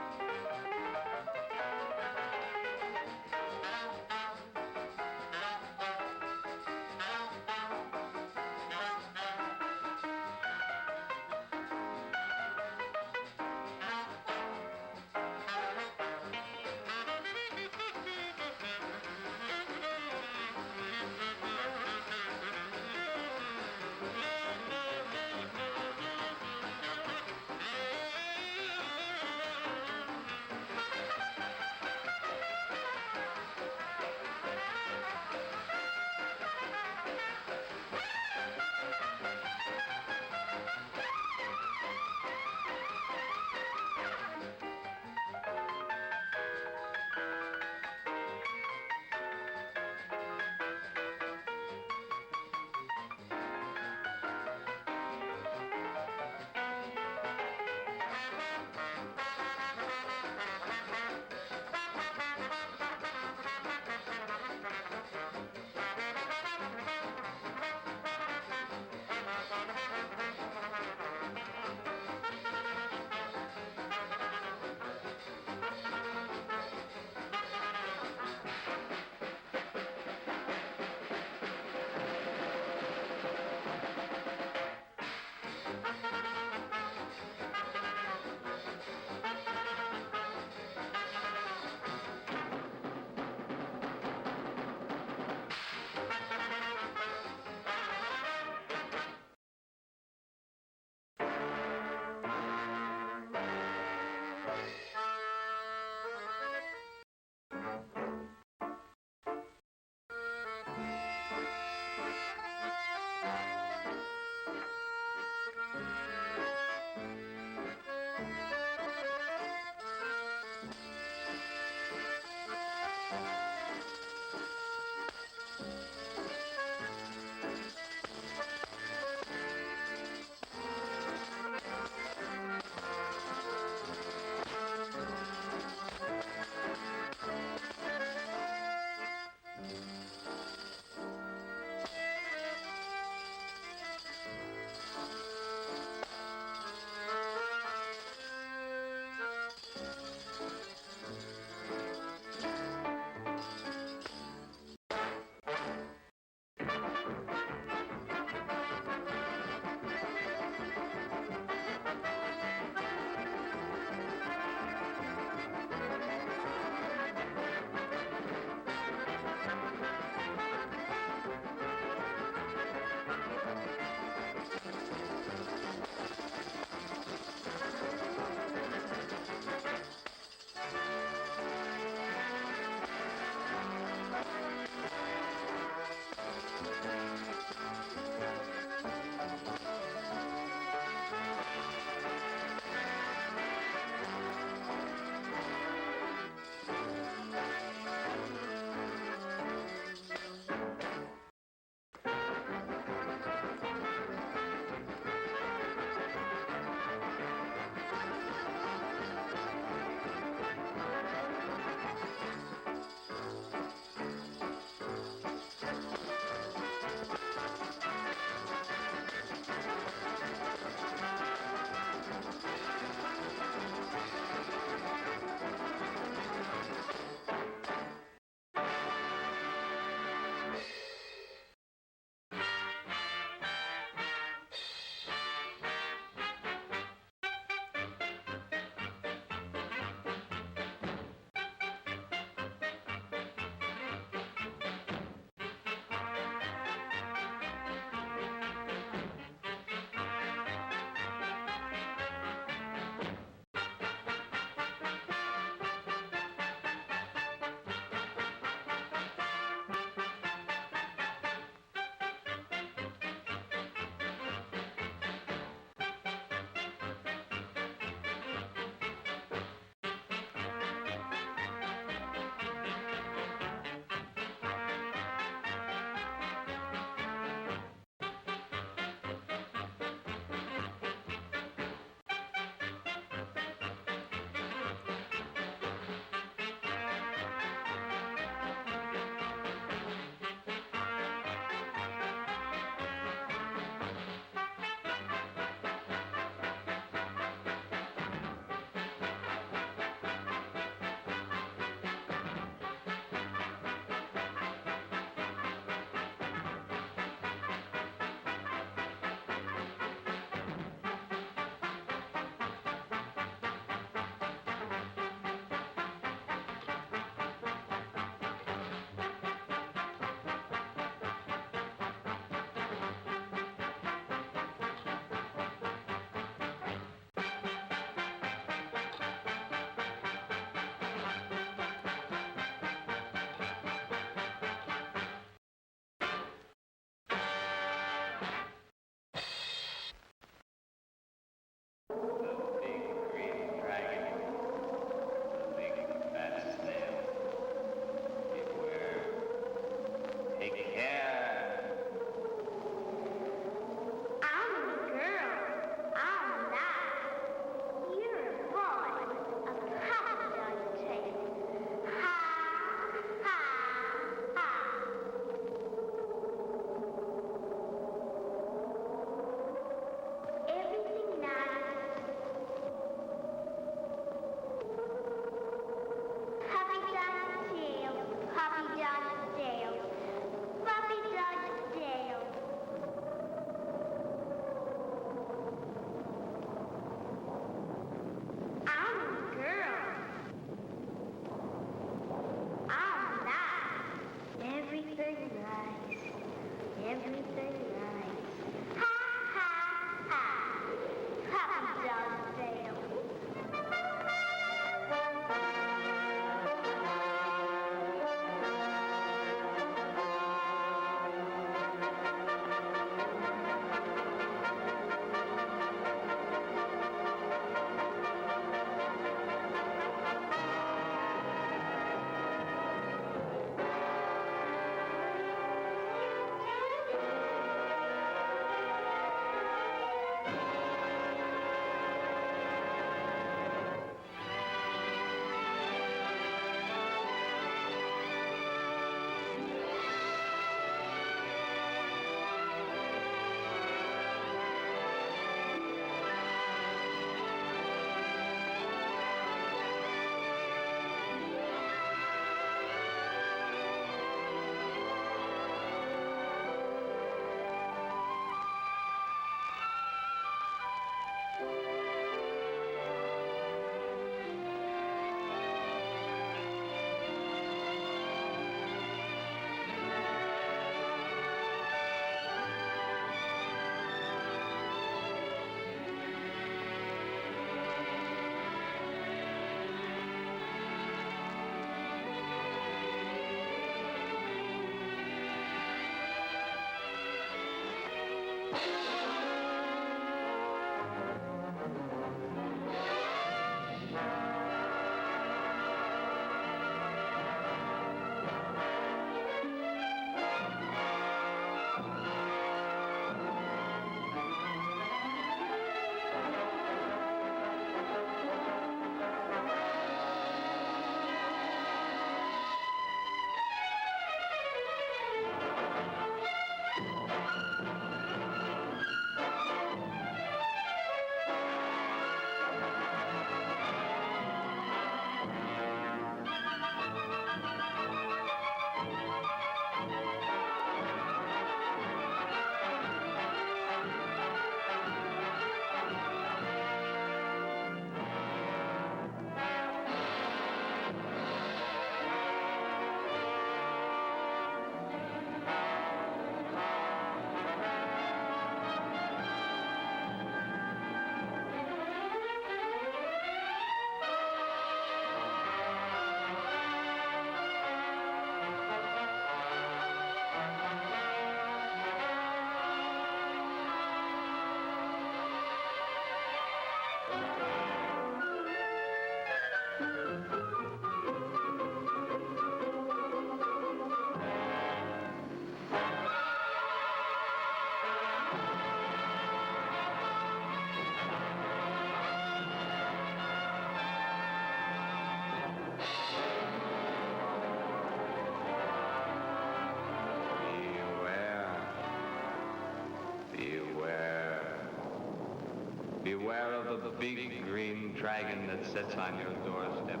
Beware of the big green dragon that sits on your doorstep.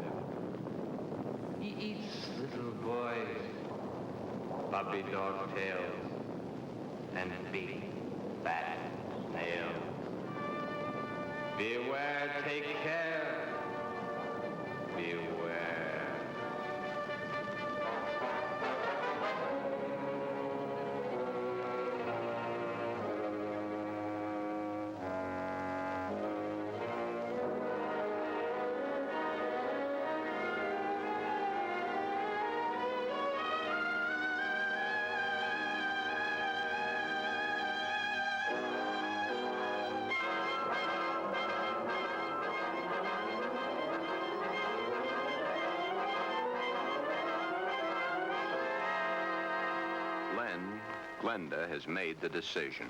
He eats little boys, puppy dog tails, and big fat snails. Beware, take care. Beware. Glenda has made the decision.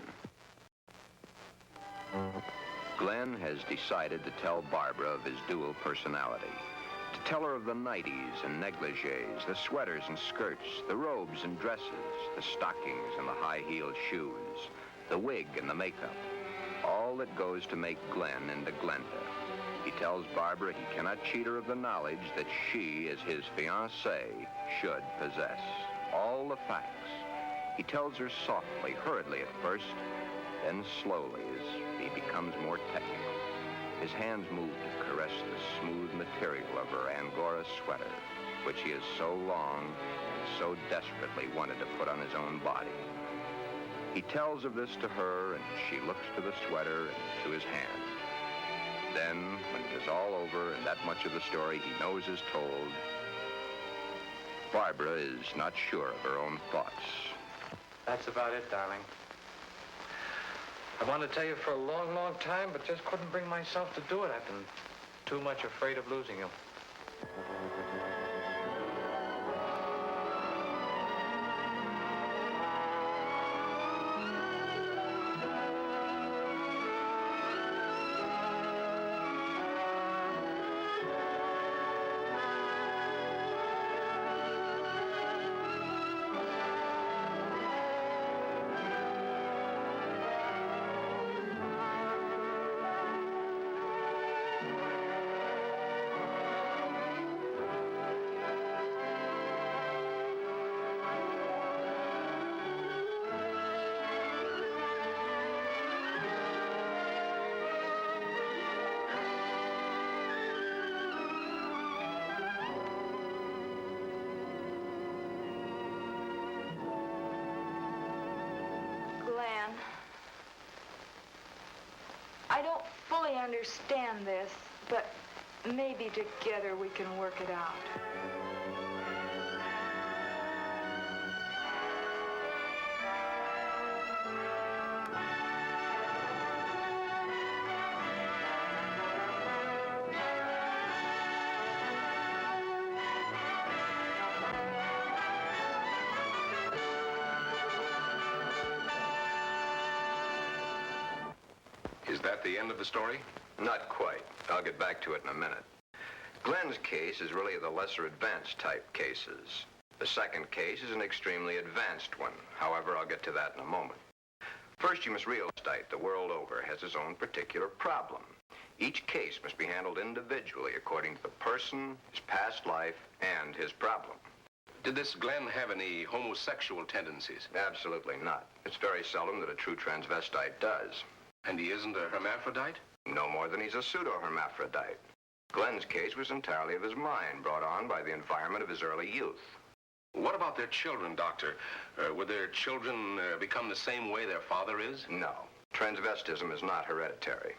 Glen has decided to tell Barbara of his dual personality. To tell her of the nighties and negligees, the sweaters and skirts, the robes and dresses, the stockings and the high-heeled shoes, the wig and the makeup. All that goes to make Glen into Glenda. He tells Barbara he cannot cheat her of the knowledge that she, as his fiancée, should possess. All the facts. He tells her softly, hurriedly at first, then slowly as he becomes more technical. His hands move to caress the smooth material of her Angora sweater, which he has so long and so desperately wanted to put on his own body. He tells of this to her, and she looks to the sweater and to his hand. Then, when it is all over and that much of the story he knows is told, Barbara is not sure of her own thoughts. That's about it, darling. I wanted to tell you for a long, long time, but just couldn't bring myself to do it. I've been too much afraid of losing you. Glen, I don't fully understand this, but maybe together we can work it out. Is that the end of the story? Not quite. I'll get back to it in a minute. Glen's case is really the lesser advanced type cases. The second case is an extremely advanced one. However, I'll get to that in a moment. First, you must realize that the world over has its own particular problem. Each case must be handled individually according to the person, his past life, and his problem. Did this Glen have any homosexual tendencies? Absolutely not. It's very seldom that a true transvestite does. And he isn't a hermaphrodite? No more than he's a pseudo-hermaphrodite. Glen's case was entirely of his mind, brought on by the environment of his early youth. What about their children, Doctor? Would their children become the same way their father is? No. Transvestism is not hereditary.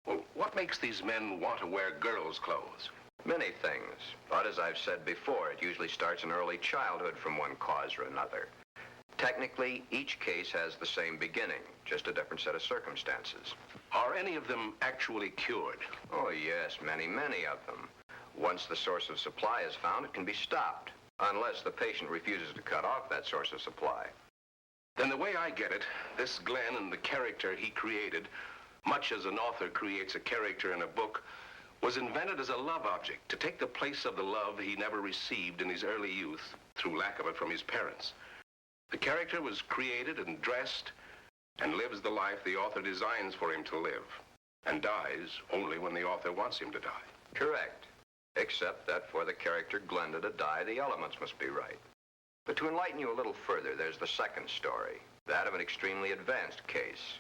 Well, what makes these men want to wear girls' clothes? Many things. But as I've said before, it usually starts in early childhood from one cause or another. Technically, each case has the same beginning, just a different set of circumstances. Are any of them actually cured? Oh, yes, many, many of them. Once the source of supply is found, it can be stopped, unless the patient refuses to cut off that source of supply. Then the way I get it, this Glen and the character he created, much as an author creates a character in a book, was invented as a love object to take the place of the love he never received in his early youth through lack of it from his parents. The character was created and dressed and lives the life the author designs for him to live. and dies only when the author wants him to die. Correct. Except that for the character Glenda to die, the elements must be right. But to enlighten you a little further, there's the second story, that of an extremely advanced case.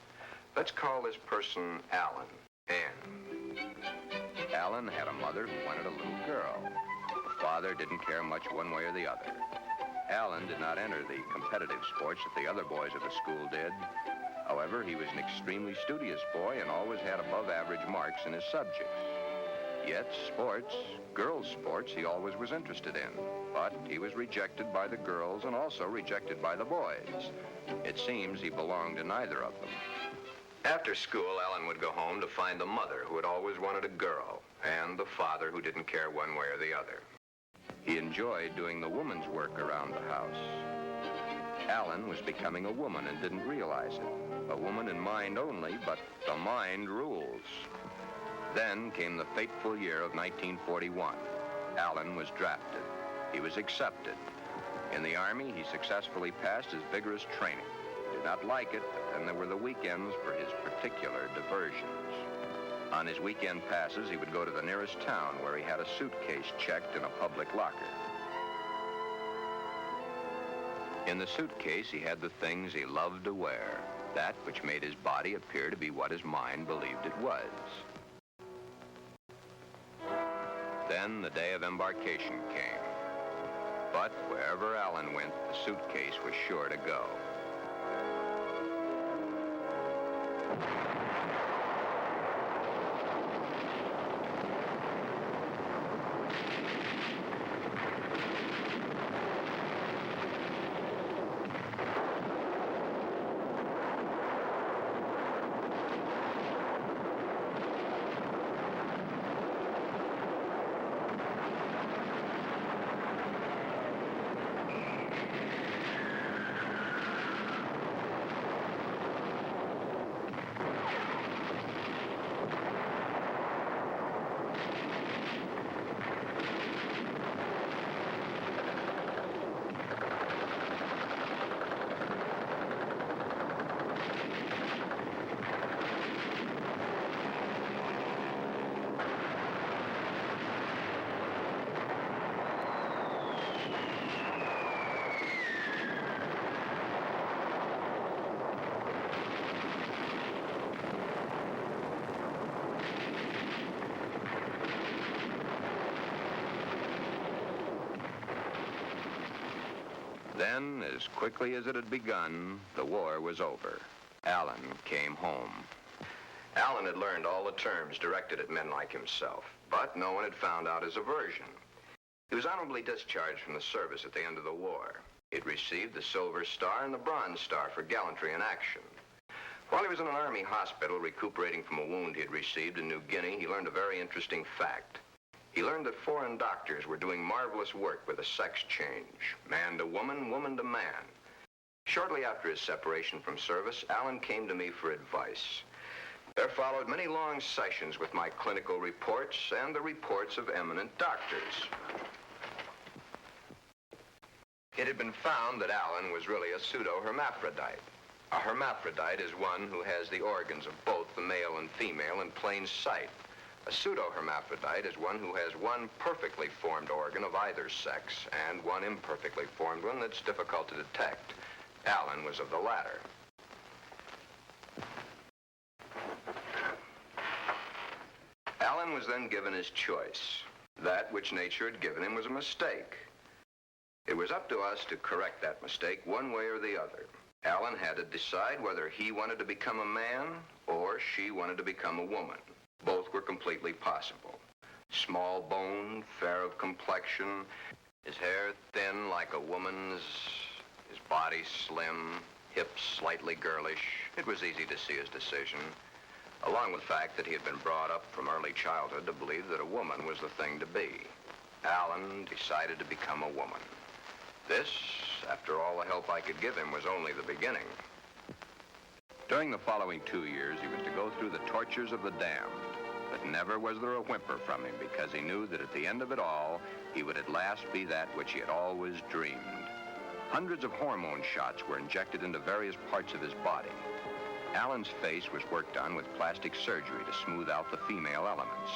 Let's call this person Alan. Ann. Alan had a mother who wanted a little girl. The father didn't care much one way or the other. Alan did not enter the competitive sports that the other boys of the school did. However, he was an extremely studious boy and always had above average marks in his subjects. Yet sports, girls' sports, he always was interested in. But he was rejected by the girls and also rejected by the boys. It seems he belonged to neither of them. After school, Alan would go home to find the mother who had always wanted a girl and the father who didn't care one way or the other. He enjoyed doing the woman's work around the house. Alan was becoming a woman and didn't realize it. A woman in mind only, but the mind rules. Then came the fateful year of 1941. Alan was drafted. He was accepted. In the Army, he successfully passed his vigorous training. He did not like it, but then there were the weekends for his particular diversions. On his weekend passes, he would go to the nearest town where he had a suitcase checked in a public locker. In the suitcase, he had the things he loved to wear, that which made his body appear to be what his mind believed it was. Then the day of embarkation came. But wherever Alan went, the suitcase was sure to go. Then, as quickly as it had begun, the war was over. Alan came home. Alan had learned all the terms directed at men like himself, but no one had found out his aversion. He was honorably discharged from the service at the end of the war. He'd received the Silver Star and the Bronze Star for gallantry in action. While he was in an army hospital recuperating from a wound he'd received in New Guinea, he learned a very interesting fact. He learned that foreign doctors were doing marvelous work with a sex change, man to woman, woman to man. Shortly after his separation from service, Alan came to me for advice. There followed many long sessions with my clinical reports and the reports of eminent doctors. It had been found that Alan was really a pseudo-hermaphrodite. A hermaphrodite is one who has the organs of both the male and female in plain sight. A pseudo-hermaphrodite is one who has one perfectly formed organ of either sex and one imperfectly formed one that's difficult to detect. Alan was of the latter. Alan was then given his choice. That which nature had given him was a mistake. It was up to us to correct that mistake one way or the other. Alan had to decide whether he wanted to become a man or she wanted to become a woman. Both were completely possible. Small boned, fair of complexion, his hair thin like a woman's, his body slim, hips slightly girlish. It was easy to see his decision, along with the fact that he had been brought up from early childhood to believe that a woman was the thing to be. Alan decided to become a woman. This, after all the help I could give him, was only the beginning. During the following 2 years, he was to go through the tortures of the damned, but never was there a whimper from him because he knew that at the end of it all, he would at last be that which he had always dreamed. Hundreds of hormone shots were injected into various parts of his body. Alan's face was worked on with plastic surgery to smooth out the female elements.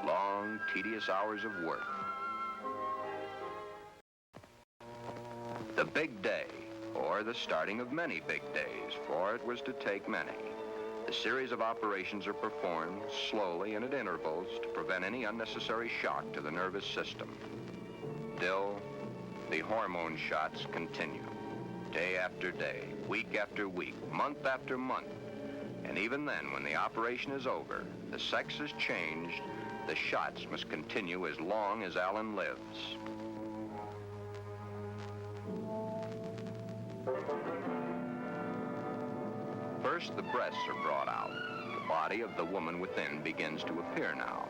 Long, tedious hours of work. The big day, or the starting of many big days, for it was to take many. The series of operations are performed slowly and at intervals to prevent any unnecessary shock to the nervous system. Still, the hormone shots continue, day after day, week after week, month after month. And even then, when the operation is over, the sex has changed, the shots must continue as long as Alan lives. First, the breasts are brought out. The body of the woman within begins to appear now.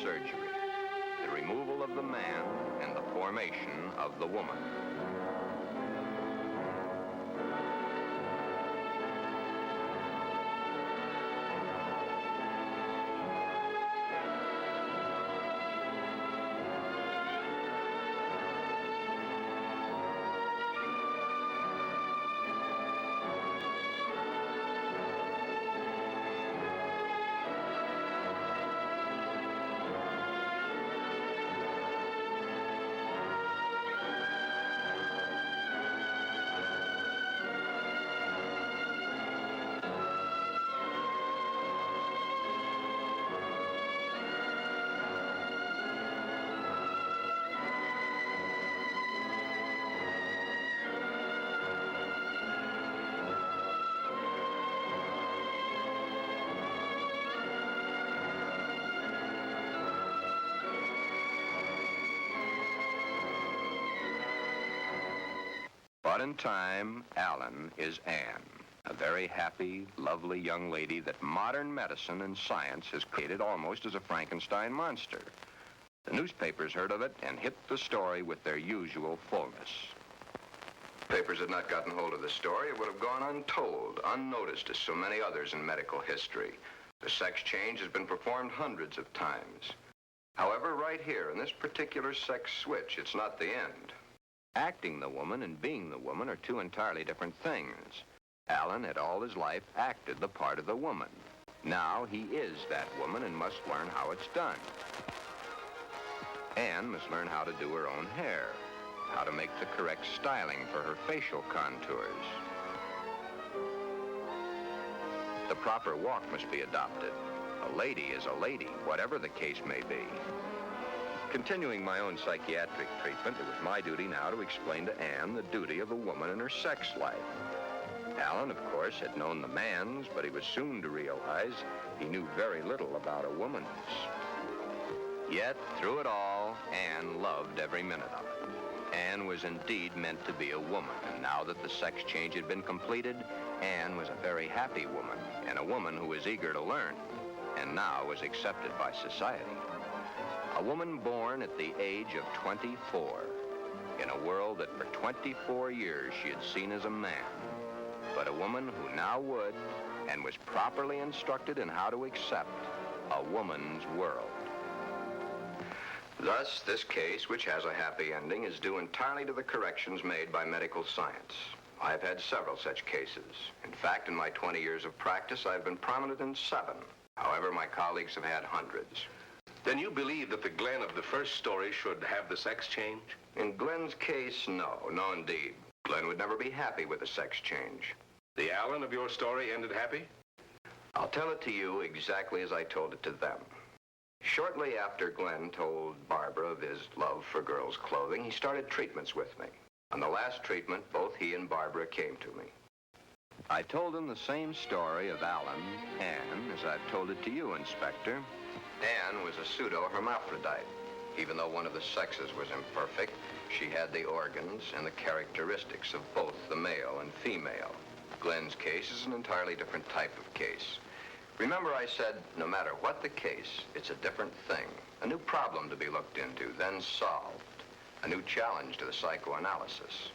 Surgery, the removal of the man and the formation of the woman. But in time, Alan is Anne, a very happy, lovely young lady that modern medicine and science has created almost as a Frankenstein monster. The newspapers heard of it and hit the story with their usual fullness. Papers had not gotten hold of the story, it would have gone untold, unnoticed as so many others in medical history. The sex change has been performed hundreds of times. However, right here, in this particular sex switch, it's not the end. Acting the woman and being the woman are two entirely different things. Alan had all his life acted the part of the woman. Now he is that woman and must learn how it's done. Anne must learn how to do her own hair, how to make the correct styling for her facial contours. The proper walk must be adopted. A lady is a lady, whatever the case may be. Continuing my own psychiatric treatment, it was my duty now to explain to Anne the duty of a woman in her sex life. Alan, of course, had known the man's, but he was soon to realize he knew very little about a woman's. Yet, through it all, Anne loved every minute of it. Anne was indeed meant to be a woman, and now that the sex change had been completed, Anne was a very happy woman, and a woman who was eager to learn, and now was accepted by society. A woman born at the age of 24, in a world that for 24 years she had seen as a man, but a woman who now would, and was properly instructed in how to accept, a woman's world. Thus, this case, which has a happy ending, is due entirely to the corrections made by medical science. I've had several such cases. In fact, in my 20 years of practice, I've been prominent in 7. However, my colleagues have had hundreds. Then you believe that the Glen of the first story should have the sex change? In Glen's case, no indeed. Glen would never be happy with a sex change. The Alan of your story ended happy? I'll tell it to you exactly as I told it to them. Shortly after Glen told Barbara of his love for girls' clothing, he started treatments with me. On the last treatment, both he and Barbara came to me. I told them the same story of Alan, Anne, as I've told it to you, Inspector. Anne was a pseudo-hermaphrodite. Even though one of the sexes was imperfect, she had the organs and the characteristics of both the male and female. Glen's case is an entirely different type of case. Remember I said, no matter what the case, it's a different thing, a new problem to be looked into, then solved, a new challenge to the psychoanalysis.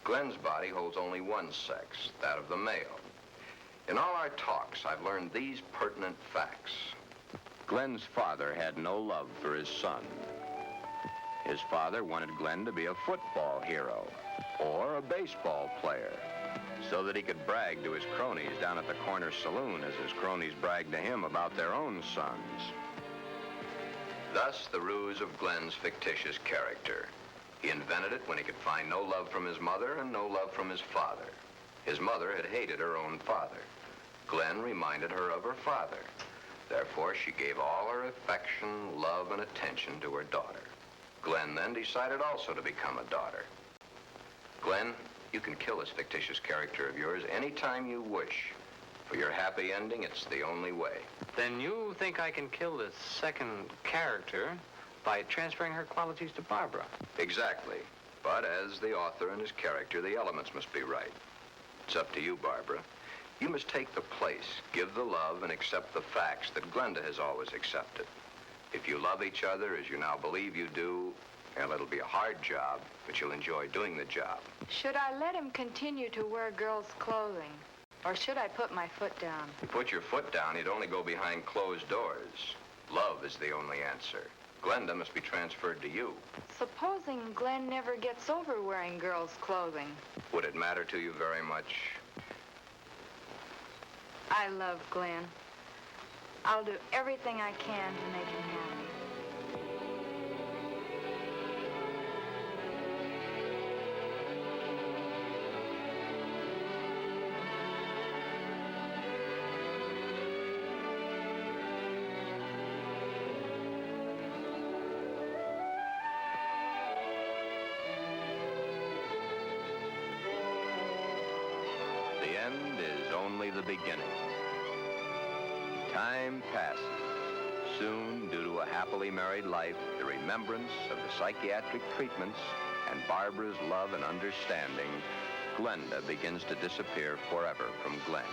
Glen's body holds only one sex, that of the male. In all our talks, I've learned these pertinent facts. Glen's father had no love for his son. His father wanted Glen to be a football hero or a baseball player so that he could brag to his cronies down at the corner saloon as his cronies bragged to him about their own sons. Thus, the ruse of Glen's fictitious character. He invented it when he could find no love from his mother and no love from his father. His mother had hated her own father. Glen reminded her of her father. Therefore, she gave all her affection, love, and attention to her daughter. Glen then decided also to become a daughter. Glen, you can kill this fictitious character of yours anytime you wish. For your happy ending, it's the only way. Then you think I can kill this second character by transferring her qualities to Barbara? Exactly. But as the author and his character, the elements must be right. It's up to you, Barbara. You must take the place, give the love, and accept the facts that Glenda has always accepted. If you love each other as you now believe you do, well, it'll be a hard job, but you'll enjoy doing the job. Should I let him continue to wear girls' clothing? Or should I put my foot down? If you put your foot down, you'd only go behind closed doors. Love is the only answer. Glenda must be transferred to you. Supposing Glen never gets over wearing girls' clothing. Would it matter to you very much? I love Glen. I'll do everything I can to make him happy. The end is only the beginning. Time passes. Soon, due to a happily married life, the remembrance of the psychiatric treatments, and Barbara's love and understanding, Glenda begins to disappear forever from Glen.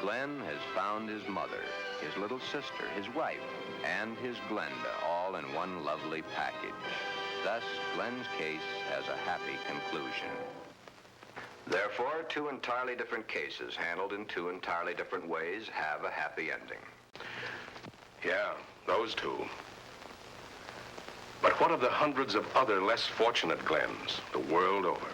Glen has found his mother, his little sister, his wife, and his Glenda all in one lovely package. Thus, Glen's case has a happy conclusion. Therefore, two entirely different cases, handled in two entirely different ways, have a happy ending. Yeah, those two. But what of the hundreds of other less fortunate Glens the world over?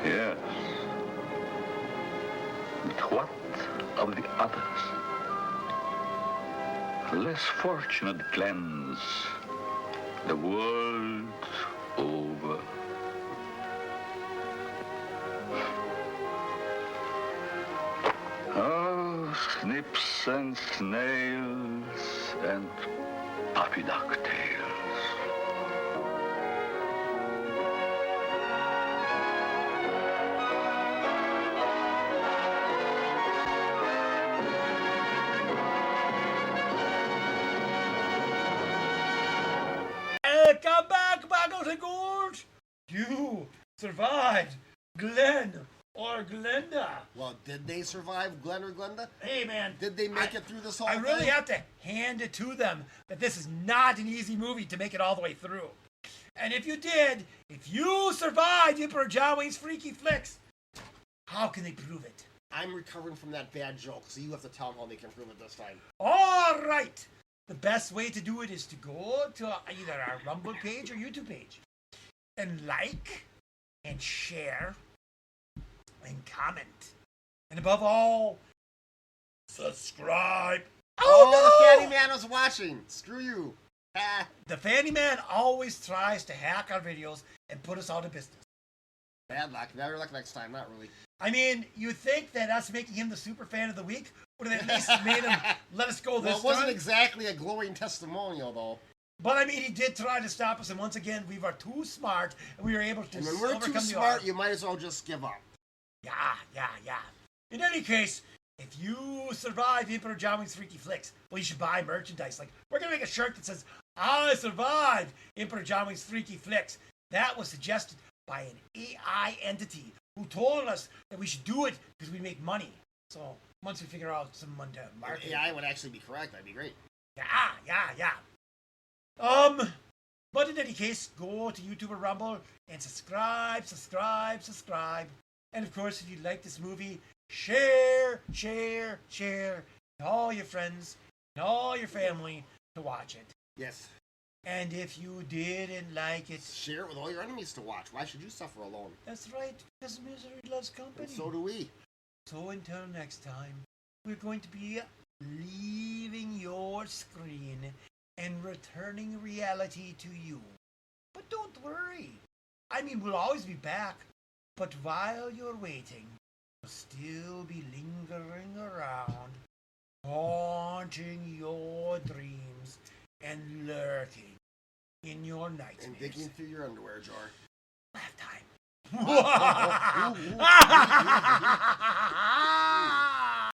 Yes. But what of the others? Less fortunate Glens, the world over. Oh, snips and snails and puppy dog tails. Come back, Bagels and Gold! You survived Glen or Glenda. Well, did they survive Glen or Glenda? Hey, man. Did they make it through this whole I thing? really have to hand it to them that this is not an easy movie to make it all the way through. And if you did, if you survived Emperor John Wayne's Freaky Flicks, how can they prove it? I'm recovering from that bad joke, so you have to tell them how they can prove it this time. All right. The best way to do it is to go to either our Rumble page or YouTube page and like and share and comment. And above all, subscribe. Oh, the Fatty Man was watching. Screw you. Ah. The Fanny Man always tries to hack our videos and put us out of business. Bad luck. Better luck next time. Not really. I mean, you think that us making him the super fan of the week would have at least made him let us go this Well, it wasn't time? exactly a glowing testimonial, though. But I mean, he did try to stop us, and once again, we were too smart, and we were able to And when we're overcome too the smart, odds. you might as well just give up. Yeah. In any case, if you survive Emperor John Wayne's Freaky Flicks, well, you should buy merchandise. Like, we're going to make a shirt that says, I survived Emperor John Wayne's Freaky Flicks. That was suggested by an AI entity who told us that we should do it because we make money. So, once we figure out some marketing. AI would actually be correct. That'd be great. Yeah. But in any case, go to YouTube or Rumble and subscribe. And of course, if you like this movie, share to all your friends and all your family to watch it. Yes. And if you didn't like it, share it with all your enemies to watch. Why should you suffer alone? That's right, because misery loves company. And so do we. So until next time, we're going to be leaving your screen and returning reality to you. But don't worry. I mean, we'll always be back. But while you're waiting, we'll still be lingering around, haunting your dreams and lurking in your nightmares. And digging through your underwear jar. Laugh time.